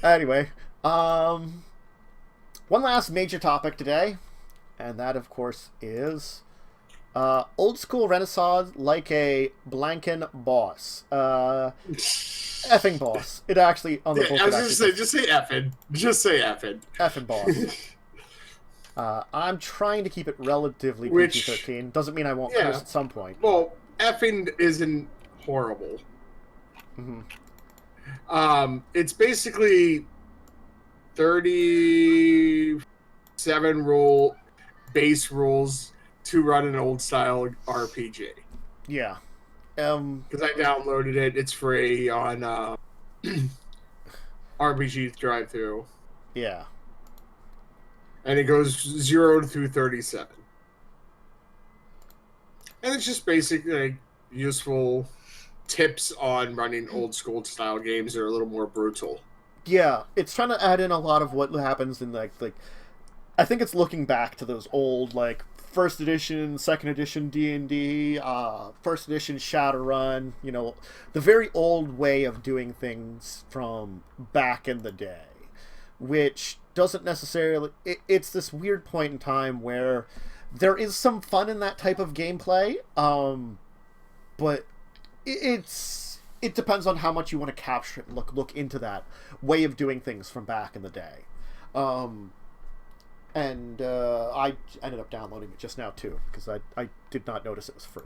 Anyway, one last major topic today, and that, of course, is old school Renaissance like a Blanken boss. Effing boss. It actually, on the book, I was going to say, just say effing. Just say effing. Effing boss. I'm trying to keep it relatively PG-13. Doesn't mean I won't curse at some point. Well, effing isn't horrible. Mm-hmm. It's basically 37 base rules to run an old style RPG. Yeah. Because I downloaded it. It's free on RPG drive-through. Yeah. And it goes 0 through 37. And it's just basic, like, useful tips on running old school style games that are a little more brutal. Yeah, it's trying to add in a lot of what happens in like I think it's looking back to those old like first edition, second edition D&D, first edition Shadowrun, the very old way of doing things from back in the day, which doesn't necessarily... It's this weird point in time where there is some fun in that type of gameplay, but it depends on how much you want to capture it and look into that way of doing things from back in the day. And I ended up downloading it just now, too, because I did not notice it was free.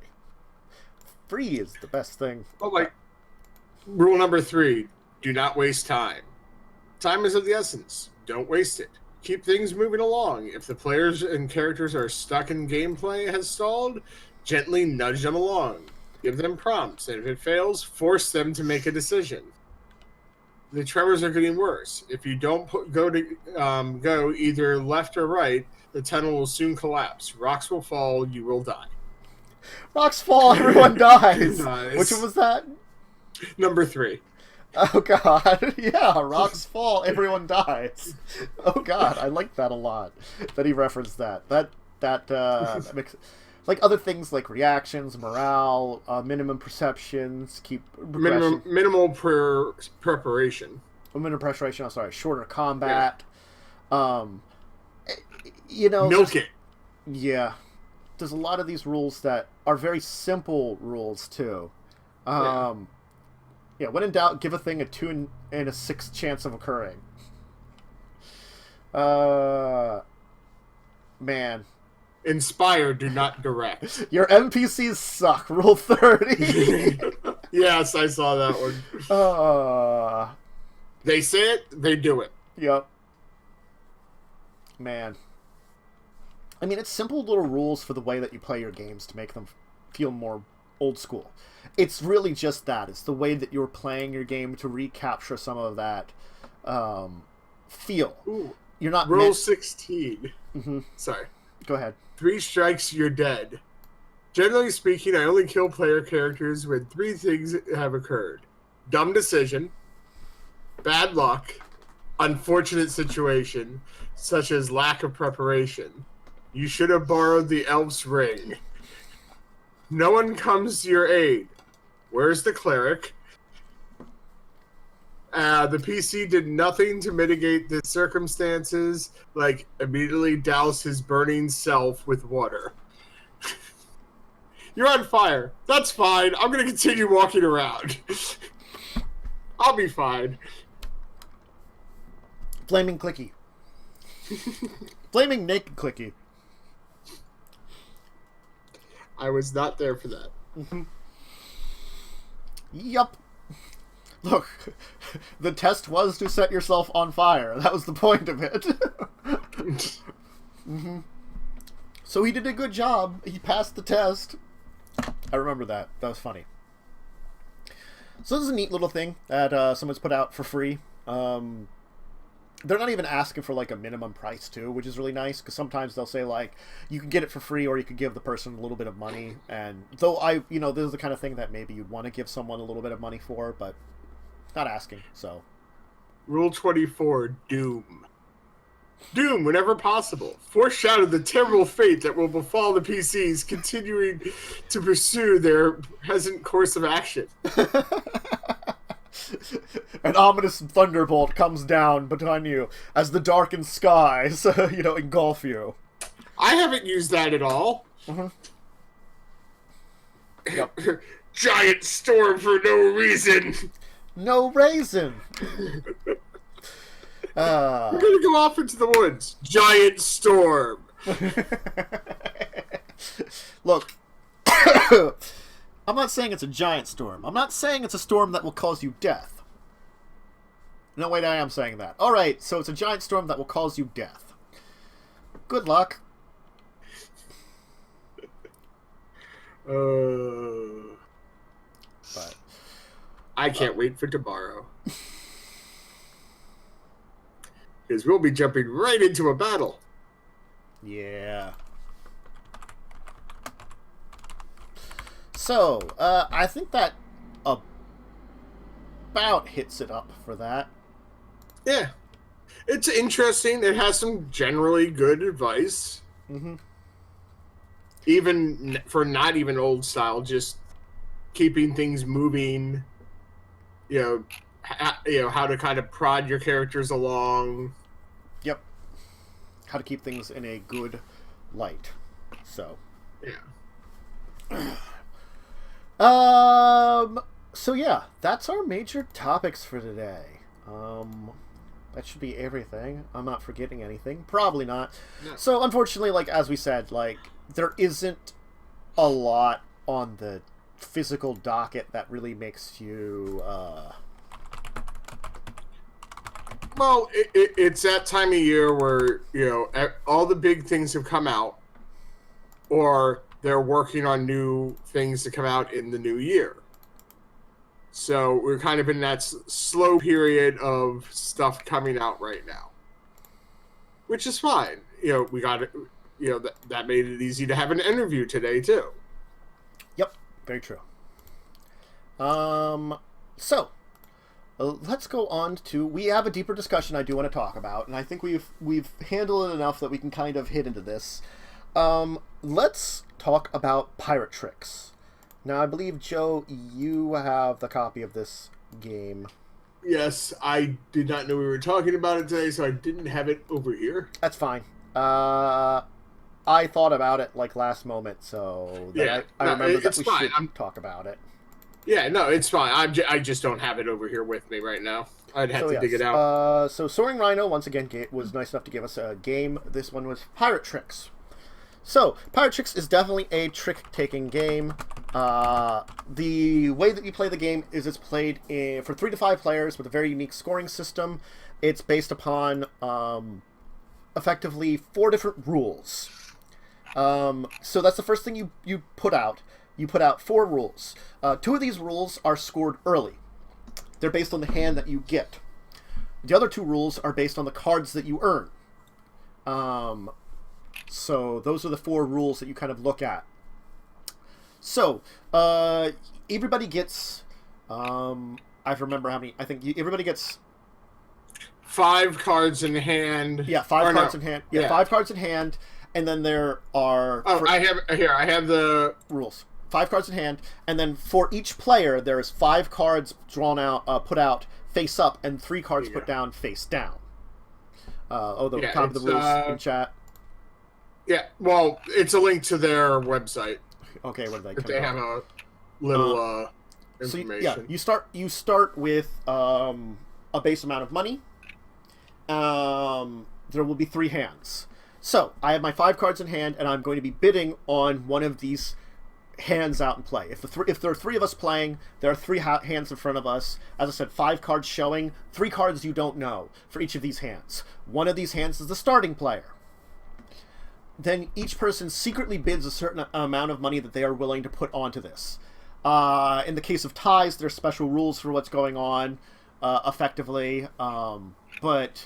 Free is the best thing. Well, like, rule number 3, do not waste time. Time is of the essence. Don't waste it. Keep things moving along. If the players and characters are stuck in gameplay has stalled, gently nudge them along. Give them prompts, and if it fails, force them to make a decision. The tremors are getting worse. If you don't go either left or right, the tunnel will soon collapse. Rocks will fall. You will die. Rocks fall. Everyone dies. Which one was that? Number 3. Oh god, yeah, rocks fall, everyone dies. Oh god, I like that a lot. That he referenced that. That makes like other things like reactions, morale, minimum perceptions, keep minimal preparation. Minimum preparation. I'm sorry, shorter combat. Yeah. You know, milk it. Yeah, there's a lot of these rules that are very simple rules too. Yeah, when in doubt, give a thing a 2 and a 6 chance of occurring. Man. Inspire, do not direct. Your NPCs suck. Rule 30. Yes, I saw that one. They say it, they do it. Yep. Man. I mean, it's simple little rules for the way that you play your games to make them feel more old school. It's really just that. It's the way that you're playing your game to recapture some of that feel. Ooh, you're not Rule 16. Mm-hmm. Sorry. Go ahead. 3 strikes, you're dead. Generally speaking, I only kill player characters when 3 things have occurred. Dumb decision, bad luck, unfortunate situation, such as lack of preparation. You should have borrowed the elf's ring. No one comes to your aid. Where's the cleric? The PC did nothing to mitigate the circumstances, like immediately douse his burning self with water. You're on fire. That's fine. I'm going to continue walking around. I'll be fine. Flaming clicky. Flaming naked clicky. I was not there for that. Mm-hmm. Yup. Look, the test was to set yourself on fire. That was the point of it. Mm-hmm. So he did a good job. He passed the test. I remember that. That was funny. So this is a neat little thing that someone's put out for free. They're not even asking for like a minimum price too, which is really nice, because sometimes they'll say like you can get it for free or you could give the person a little bit of money. And though this is the kind of thing that maybe you'd want to give someone a little bit of money for, but not asking. So Rule 24, Doom. Doom, whenever possible, foreshadow the terrible fate that will befall the PCs continuing to pursue their present course of action. An ominous thunderbolt comes down behind you as the darkened skies, engulf you. I haven't used that at all. Mm-hmm. Yep. Giant storm for no reason. No raisin. We're gonna go off into the woods. Giant storm. Look, I'm not saying it's a giant storm. I'm not saying it's a storm that will cause you death. No, wait, I am saying that. Alright, so it's a giant storm that will cause you death. Good luck. But I can't wait for tomorrow. Because we'll be jumping right into a battle. Yeah. So, I think that about hits it up for that. Yeah. It's interesting. It has some generally good advice. Mm-hmm. Even for not even old style, just keeping things moving. How to kind of prod your characters along. Yep. How to keep things in a good light. So. Yeah. So yeah, that's our major topics for today. That should be everything. I'm not forgetting anything. Probably not. No. So unfortunately, as we said, there isn't a lot on the physical docket that really makes you Well, it's that time of year where all the big things have come out, or they're working on new things to come out in the new year. So we're kind of in that slow period of stuff coming out right now, which is fine. We got it. That made it easy to have an interview today too. Yep, very true. So, let's go on to... We have a deeper discussion I do want to talk about, and I think we've handled it enough that we can kind of hit into this. Let's talk about pirate tricks. Now, I believe, Joe, you have the copy of this game. Yes, I did not know we were talking about it today, so I didn't have it over here. That's fine. I thought about it like last moment, so I remember that we should talk about it. Yeah, no, it's fine. I just don't have it over here with me right now. I'd have to dig it out. So Soaring Rhino, once again, was nice enough to give us a game. This one was Pirate Tricks. So, Pirate Tricks is definitely a trick-taking game. The way that you play the game is it's played for 3 to 5 players with a very unique scoring system. It's based upon, effectively, 4 different rules. So that's the first thing you put out. You put out 4 rules. 2 of these rules are scored early. They're based on the hand that you get. The other 2 rules are based on the cards that you earn. So those are the 4 rules that you kind of look at. So, everybody gets, I remember how many, I think everybody gets... 5 cards in hand. Yeah, 5 cards in hand. Yeah, 5 cards in hand, and then there are... I have the... Rules. 5 cards in hand, and then for each player, there's 5 cards drawn out, put out face up, and 3 cards put down face down. The copy of the rules in chat. Yeah, well, it's a link to their website. Okay, what do they have a little information. So you start with a base amount of money. There will be 3 hands. So I have my 5 cards in hand, and I'm going to be bidding on one of these hands out in play. If there are 3 of us playing, there are 3 hands in front of us. As I said, 5 cards showing, 3 cards you don't know for each of these hands. One of these hands is the starting player. Then each person secretly bids a certain amount of money that they are willing to put onto this. In the case of ties, there's special rules for what's going on, effectively. But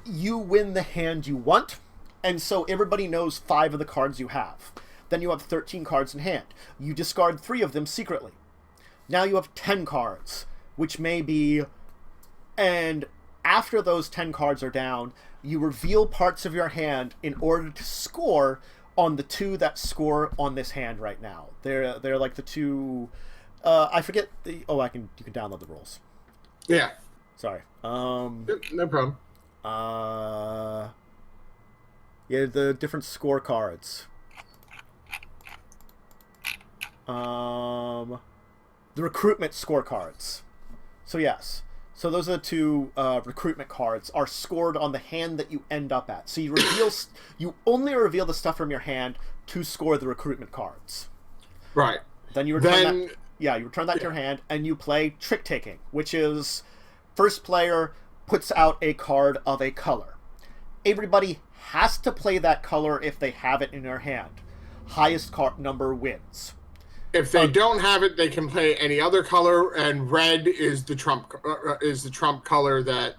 you win the hand you want, and so everybody knows 5 of the cards you have. Then you have 13 cards in hand. You discard 3 of them secretly. Now you have 10 cards, which may be... And after those 10 cards are down, you reveal parts of your hand in order to score on the 2 that score on this hand right now. They're like the 2... I forget the... Oh, you can download the rules. Yeah. Sorry. No problem. Yeah, the different scorecards. The recruitment scorecards. So yes. So those are the 2 recruitment cards are scored on the hand that you end up at. So you only reveal the stuff from your hand to score the recruitment cards. Right. Then you return that. Yeah, you return that to your hand, and you play trick taking, which is first player puts out a card of a color. Everybody has to play that color if they have it in their hand. Highest card number wins. If they don't have it, they can play any other color, and red is the trump color that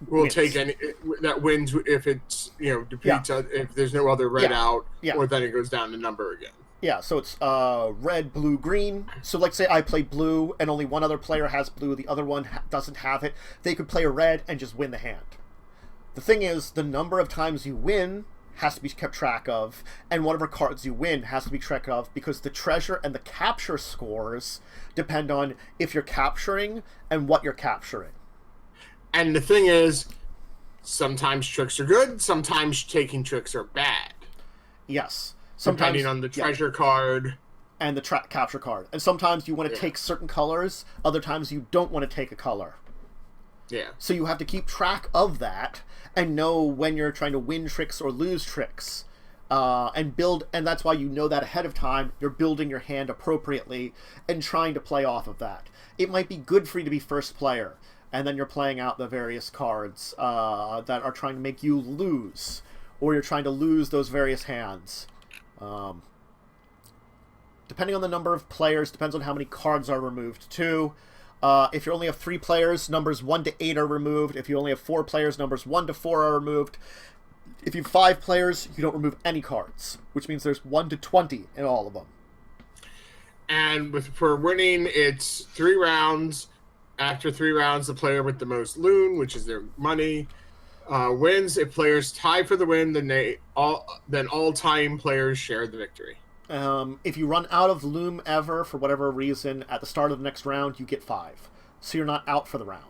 will wins. That wins if it's defeats if there's no other red out, or then it goes down to number again. Yeah, so it's red, blue, green. So let's say I play blue, and only one other player has blue, the other one doesn't have it. They could play a red and just win the hand. The thing is, the number of times you win has to be kept track of, and whatever cards you win has to be tracked of, because the treasure and the capture scores depend on if you're capturing and what you're capturing. And the thing is, sometimes tricks are good, sometimes taking tricks are bad. Yes. Depending on the treasure card. And the capture card. And sometimes you want to take certain colors, other times you don't want to take a color. Yeah. So you have to keep track of that and know when you're trying to win tricks or lose tricks. And that's why you know that ahead of time. You're building your hand appropriately and trying to play off of that. It might be good for you to be first player, and then you're playing out the various cards that are trying to make you lose, or you're trying to lose those various hands. Depending on the number of players, depends on how many cards are removed too. If you only have 3 players, numbers 1 to 8 are removed. If you only have 4 players, numbers 1 to 4 are removed. If you have 5 players, you don't remove any cards, which means there's 1 to 20 in all of them. And for winning, it's 3 rounds. After 3 rounds, the player with the most loon, which is their money, wins. If players tie for the win, then all tying players share the victory. If you run out of loom ever for whatever reason at the start of the next round, you get 5, so you're not out for the round.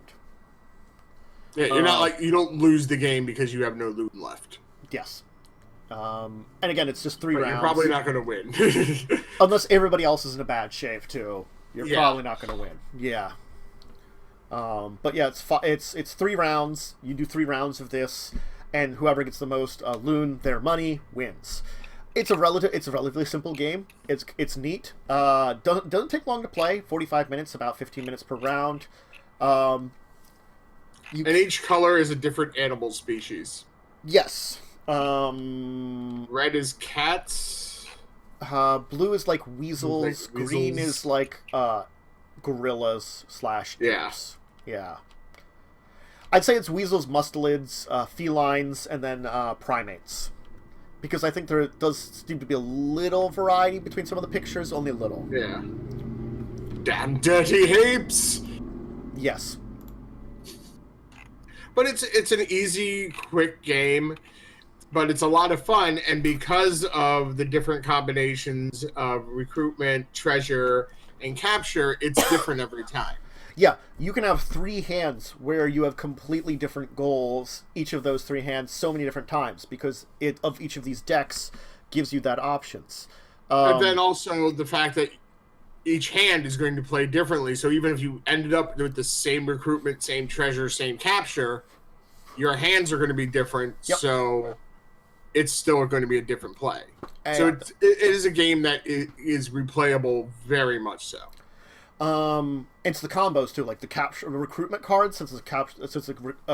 Yeah, you're not like you don't lose the game because you have no loot left. Yes. And again, it's just 3 rounds. You're probably not going to win. Unless everybody else is in a bad shape, too. You're probably not going to win. Yeah. But yeah, it's 3 rounds. You do 3 rounds of this, and whoever gets the most loon, their money, wins. It's a relatively simple game. It's neat. Doesn't take long to play. 45 minutes, about 15 minutes per round. And each color is a different animal species. Yes. Red is cats. Blue is like weasels. Green is like gorillas / apes. Yeah. I'd say it's weasels, mustelids, felines, and then primates. Because I think there does seem to be a little variety between some of the pictures, only a little. Yeah. Damn dirty apes! Yes. But it's an easy, quick game, but it's a lot of fun, and because of the different combinations of recruitment, treasure, and capture, it's different every time. Yeah, you can have 3 hands where you have completely different goals, each of those 3 hands, so many different times, because of each of these decks gives you that options. But then also the fact that each hand is going to play differently, so even if you ended up with the same recruitment, same treasure, same capture, your hands are going to be different, so it's still going to be a different play. So it is a game that is replayable very much so. It's the combos too, like the recruitment cards. Since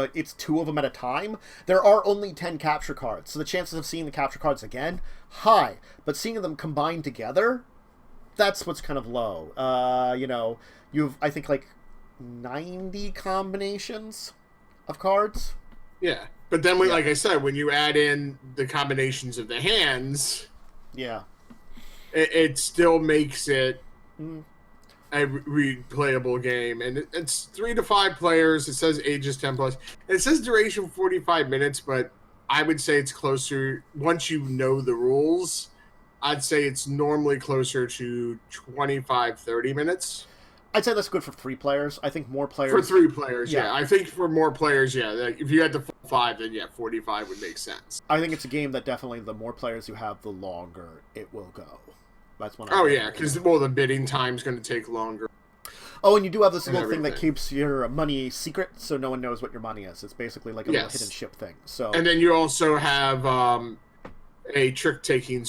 it's 2 of them at a time. There are only 10 capture cards, so the chances of seeing the capture cards again high. But seeing them combined together, that's what's kind of low. You've I think like 90 combinations of cards. Yeah, but then like I said, when you add in the combinations of the hands, it still makes it a replayable game, and it's 3 to 5 players. It says ages 10 plus. And it says duration 45 minutes, but I would say it's closer once you know the rules. I'd say it's normally closer to 25-30 minutes. I'd say that's good for 3 players. I think more players for 3 players. Yeah, I think for more players, like if you had the full 5, then 45 would make sense. I think it's a game that definitely the more players you have, the longer it will go. That's one. Because the bidding time's going to take longer. Oh, and you do have this little thing that keeps your money secret, so no one knows what your money is. It's basically like a little hidden ship thing. So, and then you also have a trick-taking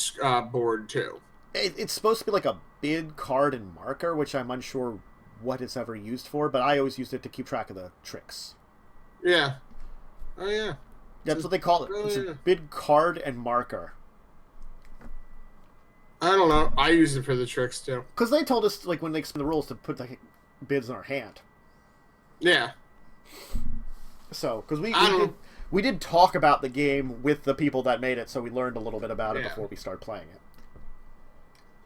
board too. It's supposed to be like a bid, card, and marker, which I'm unsure what it's ever used for, but I always used it to keep track of the tricks. Yeah. Oh yeah. That's what they call it. It's a bid, card, and marker. I don't know. I use it for the tricks too. Because they told us, like, when they explained the rules, to put the bids in our hand. Yeah. So, because we did talk about the game with the people that made it, so we learned a little bit about it before we started playing it.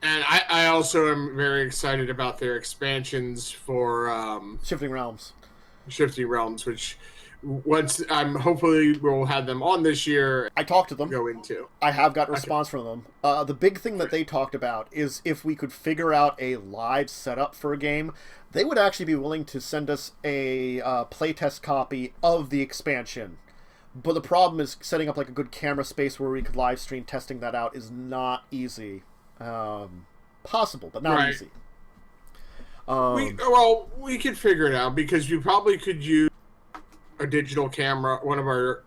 And I also am very excited about their expansions for Shifting Realms. Shifting Realms, which once hopefully we'll have them on this year. I talked to them. Go into. I have got a response from them. The big thing that they talked about is if we could figure out a live setup for a game, they would actually be willing to send us a playtest copy of the expansion. But the problem is setting up like a good camera space where we could live stream testing that out is not easy. Possible, but not easy. We could figure it out because you probably could use a digital camera. One of our,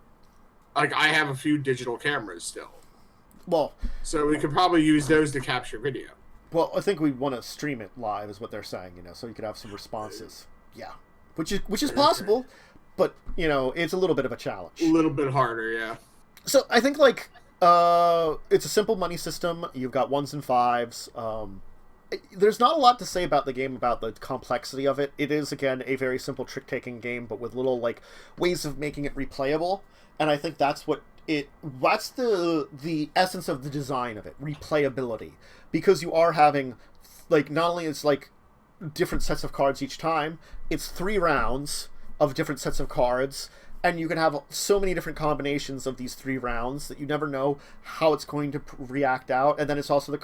like, I have a few digital cameras still. Well, so we could probably use those to capture video. Well, I think we want to stream it live, is what they're saying. So you could have some responses. Yeah, which is possible, but it's a little bit of a challenge. A little bit harder, yeah. So I think like. It's a simple money system. You've got 1s and 5s. There's not a lot to say about the game, about the complexity of it. It is, again, a very simple trick-taking game, but with little, like, ways of making it replayable. And I think that's the essence of the design of it, replayability. Because you are having like not only it's like different sets of cards each time, it's 3 rounds of different sets of cards, and you can have so many different combinations of these 3 rounds that you never know how it's going to react out. And then it's also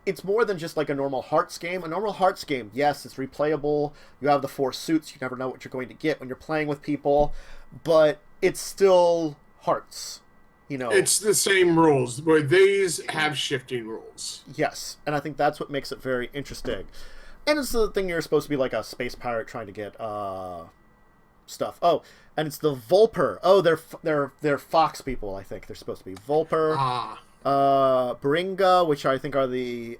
it's more than just like a normal Hearts game. A normal Hearts game, yes, it's replayable. You have the 4 suits. You never know what you're going to get when you're playing with people, but it's still Hearts. You know, it's the same rules, but these have shifting rules. Yes, and I think that's what makes it very interesting. And it's the thing, you're supposed to be like a space pirate trying to get stuff. Oh, and it's the Volper. Oh, they're fox people. I think they're supposed to be Volper. Baringa, which I think are the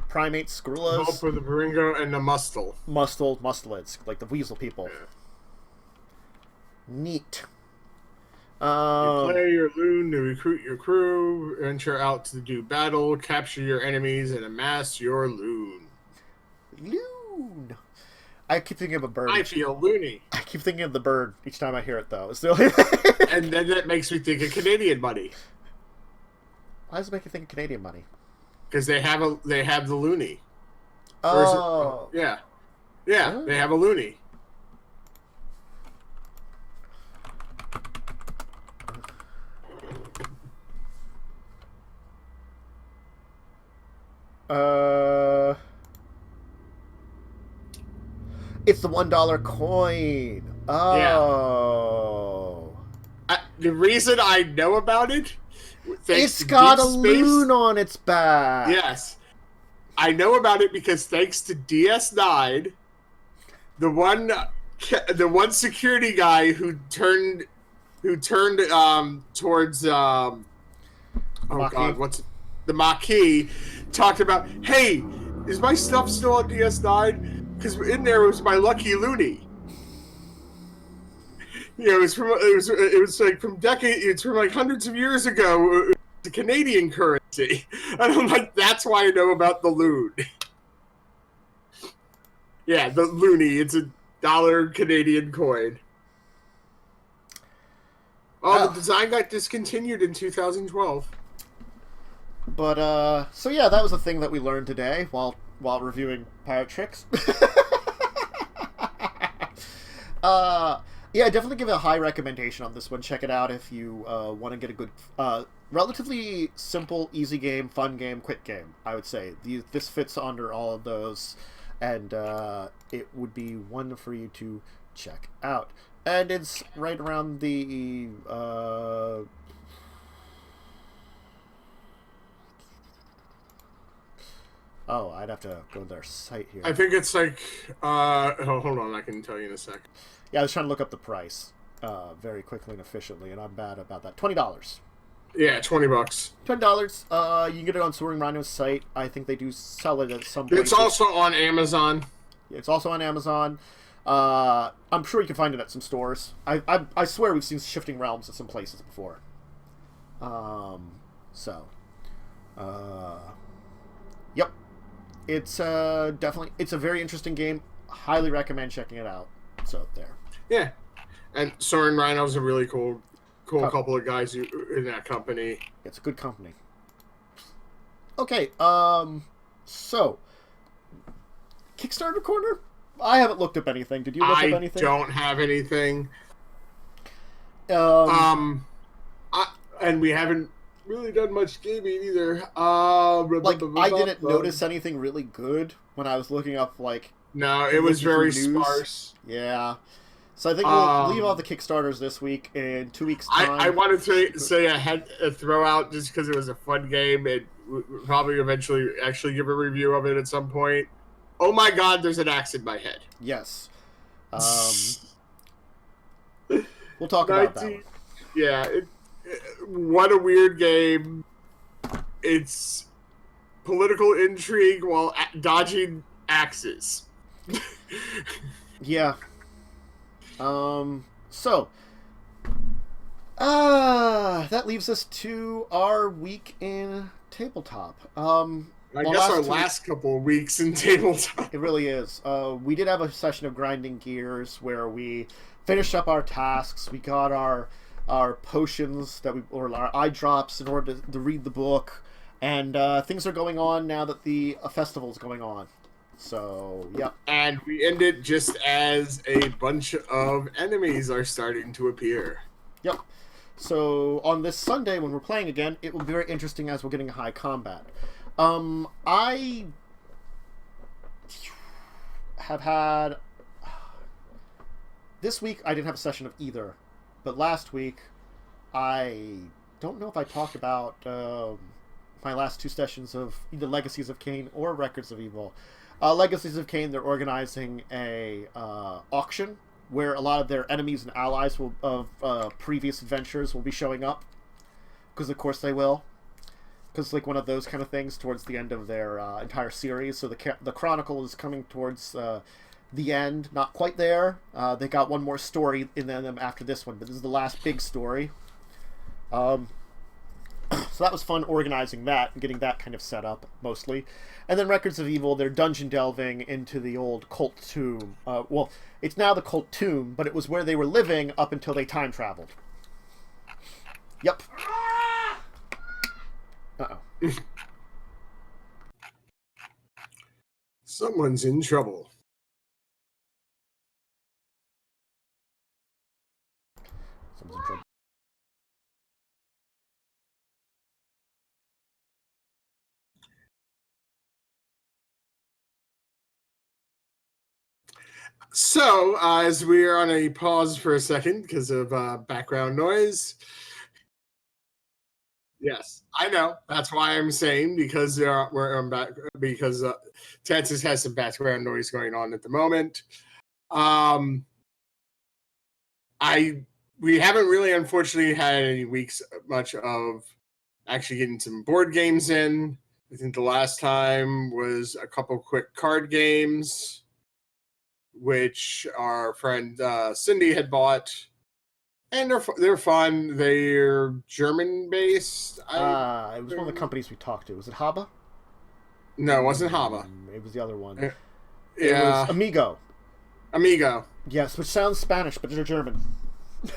primate squirrelas. Volper, the Baringa, and the mustelids, like the weasel people. Yeah. Neat. You play your loon to recruit your crew, venture out to do battle, capture your enemies, and amass your loon. Loon. I keep thinking of a bird. I feel loony. I keep thinking of the bird each time I hear it, though. And then that makes me think of Canadian money. Why does it make you think of Canadian money? Because they have the loony. Oh. Yeah. Oh. They have a loony. It's the $1 coin. Oh. Yeah. The reason I know about it, it's got a loon on its back. Yes. I know about it because thanks to DS9, the one security guy who turned towards the Maquis talked about, hey, is my stuff still on DS9? Because in there was my lucky loony. You know, it was like from decades. It's from like hundreds of years ago. The Canadian currency, and I'm like, that's why I know about the loon. Yeah, the loony. It's $1 Canadian coin. Oh, the design got discontinued in 2012. But so yeah, that was a thing that we learned today while reviewing Pirate Tricks. Yeah, definitely give it a high recommendation on this one. Check it out if you want to get a good, relatively simple, easy game, fun game, quick game. I would say this fits under all of those, and it would be one for you to check out. And it's right around the oh, I'd have to go to their site here. I think it's like hold on, I can tell you in a sec. Yeah, I was trying to look up the price very quickly and efficiently, and I'm bad about that. $20. Yeah, $20. $20. You can get it on Soaring Rhino's site. I think they do sell it at some point. It's also on Amazon. It's also on Amazon. I'm sure you can find it at some stores. I swear we've seen Shifting Realms at some places before. Yep. It's definitely, it's a very interesting game. Highly recommend checking it out. So there. Yeah, and Soaring Rhino's a really cool couple of guys in that company. It's a good company. Okay, so Kickstarter corner. I haven't looked up anything. Did you look up anything? I don't have anything. And we haven't really done much gaming either. I didn't notice anything really good when I was looking up No, it was very sparse. Yeah. So I think we'll leave off the Kickstarters this week. In 2 weeks' time. I wanted to say I had a throw out just because it was a fun game, and we'll probably eventually actually give a review of it at some point. Oh my god, there's an axe in my head. Yes. We'll talk about that one. Yeah. What a weird game. It's political intrigue while dodging axes. Yeah. So that leaves us to our week in tabletop. I guess our last couple of weeks in tabletop. It really is. We did have a session of grinding gears where we finished up our tasks. We got our our potions or our eye drops in order to read the book, and things are going on now that the festival is going on. So, yep. And we end it just as a bunch of enemies are starting to appear. Yep. So, on this Sunday, when we're playing again, it will be very interesting as we're getting high combat. I have had... This week, I didn't have a session of either. But last week, I don't know if I talked about my last 2 sessions of either Legacies of Kain or Records of Evil. Legacies of Kain, they're organizing a auction where a lot of their enemies and allies of previous adventures will be showing up. Because, of course, they will. Because, like, one of those kind of things towards the end of their entire series. So the Chronicle is coming towards the end. Not quite there. They got one more story in them after this one. But this is the last big story. So that was fun organizing that and getting that kind of set up, mostly. And then Records of Evil, they're dungeon delving into the old cult tomb. Well, it's now the cult tomb, but it was where they were living up until they time traveled. Yep. Uh-oh. Someone's in trouble. Someone's in trouble. So, as we are on a pause for a second because of background noise. Yes, I know. That's why I'm saying, because we're back, because Texas has some background noise going on at the moment. We haven't really, unfortunately, had any weeks much of actually getting some board games in. I think the last time was a couple quick card games, which our friend Cindy had bought, and they're fun. They're German based. It was one of the companies we talked to. Was it Haba? No, it wasn't Haba. It was the other one. Yeah. It was Amigo. Amigo. Yes, which sounds Spanish, but they're German.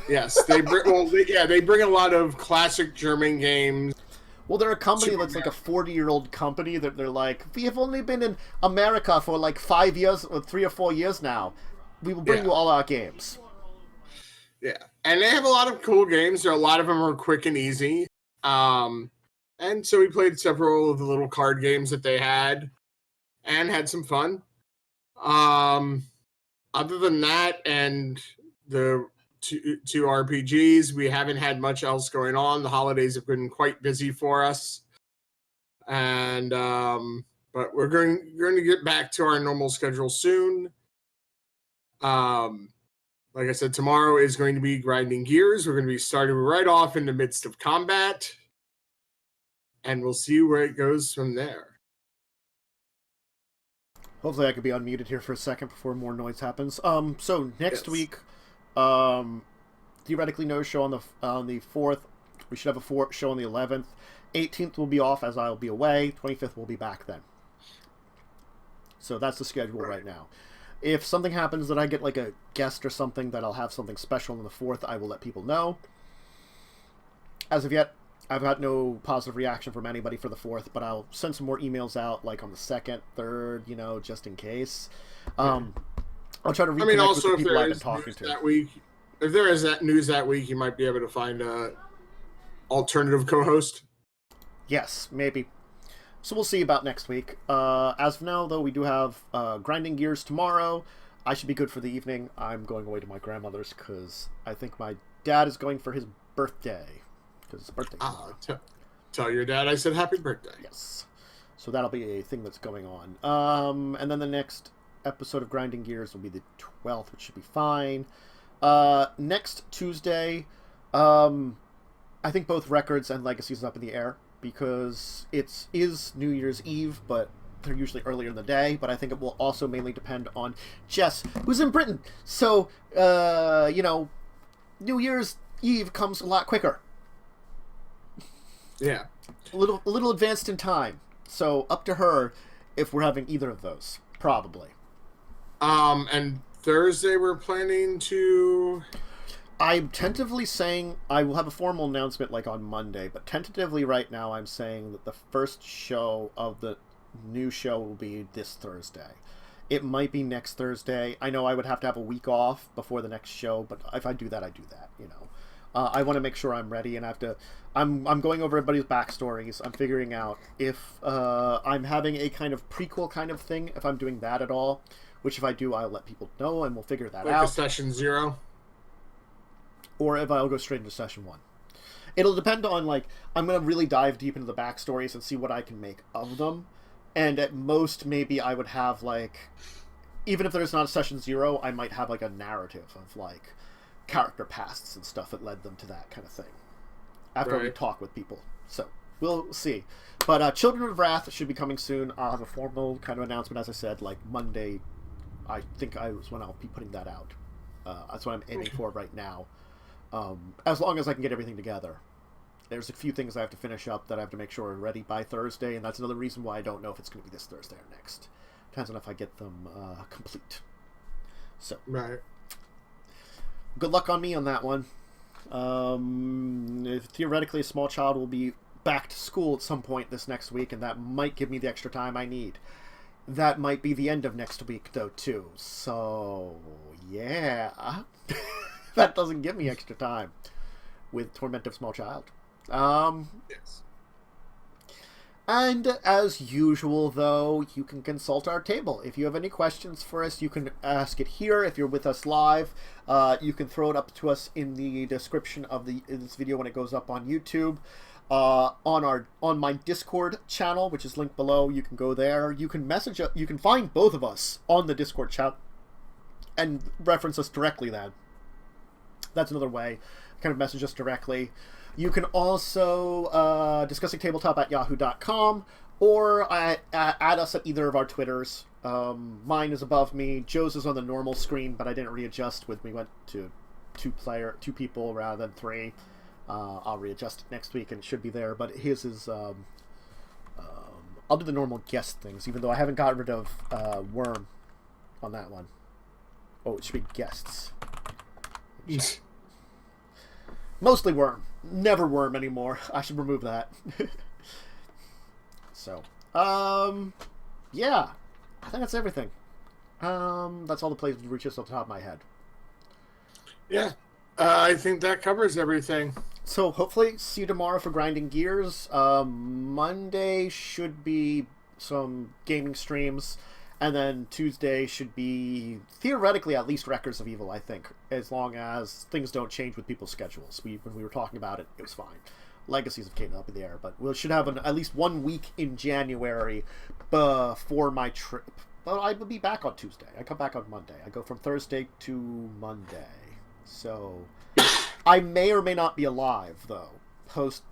Yes, they bring a lot of classic German games. Well, they're a company that's like a 40-year-old company that they're like, we have only been in America for like 5 years or 3 or 4 years now. We will bring you all our games. Yeah, and they have a lot of cool games. A lot of them are quick and easy. And so we played several of the little card games that they had and had some fun. Other than that and the two RPGs, we haven't had much else going on. The holidays have been quite busy for us, and but we're going to get back to our normal schedule soon. Like I said, tomorrow is going to be grinding gears. We're going to be starting right off in the midst of combat, and we'll see where it goes from there. Hopefully I could be unmuted here for a second before more noise happens. So next week, theoretically no show on the 4th. We should have a show on the 11th. 18th will be off as I'll be away. 25th will be back then. So that's the schedule right now. If something happens that I get like a guest or something that I'll have something special on the 4th, I will let people know. As of yet, I've got no positive reaction from anybody for the 4th, but I'll send some more emails out like on the 2nd, 3rd, just in case. I'll try to reconnect with the people I've been talking to. That week, if there is that news that week, you might be able to find a alternative co-host. Yes, maybe. So we'll see about next week. As of now, though, we do have Grinding Gears tomorrow. I should be good for the evening. I'm going away to my grandmother's because I think my dad is going for his birthday. Because it's birthday tomorrow. Tell your dad I said happy birthday. Yes. So that'll be a thing that's going on. And then the next episode of Grinding Gears will be the 12th, which should be fine. Next Tuesday, I think both Records and Legacies is up in the air because it is New Year's Eve, but they're usually earlier in the day. But I think it will also mainly depend on Jess, who's in Britain. So, New Year's Eve comes a lot quicker. Yeah. A little advanced in time. So up to her if we're having either of those. Probably. And Thursday we're planning to... I'm tentatively saying I will have a formal announcement like on Monday, but tentatively right now I'm saying that the first show of the new show will be this Thursday. It might be next Thursday. I know I would have to have a week off before the next show, but if I do that, I do that, you know. I want to make sure I'm ready, and I have to. I'm going over everybody's backstories. I'm figuring out if I'm having a kind of prequel kind of thing, if I'm doing that at all. Which if I do, I'll let people know, and we'll figure that out. Like a session 0? Or if I'll go straight into session 1. It'll depend on, like, I'm going to really dive deep into the backstories and see what I can make of them. And at most, maybe I would have, like, even if there's not a session 0, I might have, like, a narrative of, like, character pasts and stuff that led them to that kind of thing. After we talk with people. So, we'll see. But Children of Wrath should be coming soon. I'll have a formal kind of announcement, as I said, like, Monday. I think is when I'll be putting that out. That's what I'm aiming for right now. As long as I can get everything together. There's a few things I have to finish up that I have to make sure are ready by Thursday, and that's another reason why I don't know if it's going to be this Thursday or next. Depends on if I get them complete. So, good luck on me on that one. Theoretically, a small child will be back to school at some point this next week, and that might give me the extra time I need. That might be the end of next week, though, too. So, yeah. That doesn't give me extra time with Torment of Small Child. Yes. And as usual, though, you can consult our table. If you have any questions for us, you can ask it here. If you're with us live, you can throw it up to us in the description of this video when it goes up on YouTube. On my Discord channel, which is linked below, you can go there. You can message us. You can find both of us on the Discord chat and reference us directly. That's another way. Kind of message us directly. You can also discussingtabletop@yahoo.com or add us at either of our Twitters. Mine is above me. Joe's is on the normal screen, but I didn't readjust when we went to two people rather than 3. I'll readjust it next week and it should be there, but his is I'll do the normal guest things, even though I haven't got rid of Worm on that one. Oh, it should be guests. Mostly Worm. Never Worm anymore. I should remove that. So, yeah. I think that's everything. That's all the places to reach us off the top of my head. Yeah. I think that covers everything. So hopefully see you tomorrow for Grinding Gears. Monday should be some gaming streams. And then Tuesday should be, theoretically, at least Records of Evil, I think. As long as things don't change with people's schedules. When we were talking about it, it was fine. Legacies have came up in the air. But we should have at least 1 week in January before my trip. But I will be back on Tuesday. I come back on Monday. I go from Thursday to Monday. So I may or may not be alive, though, post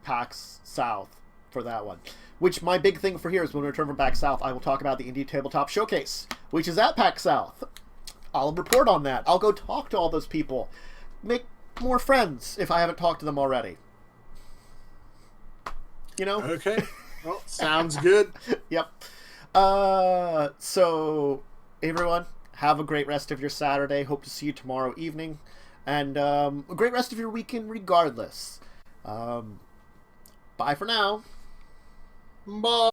PAX South for that one. Which my big thing for here is when we return from PAX South, I will talk about the Indie Tabletop Showcase, which is at PAX South. I'll report on that. I'll go talk to all those people. Make more friends if I haven't talked to them already. You know? Okay. Well, sounds good. Yep. So, everyone, have a great rest of your Saturday. Hope to see you tomorrow evening. And a great rest of your weekend regardless. Bye for now. Bye.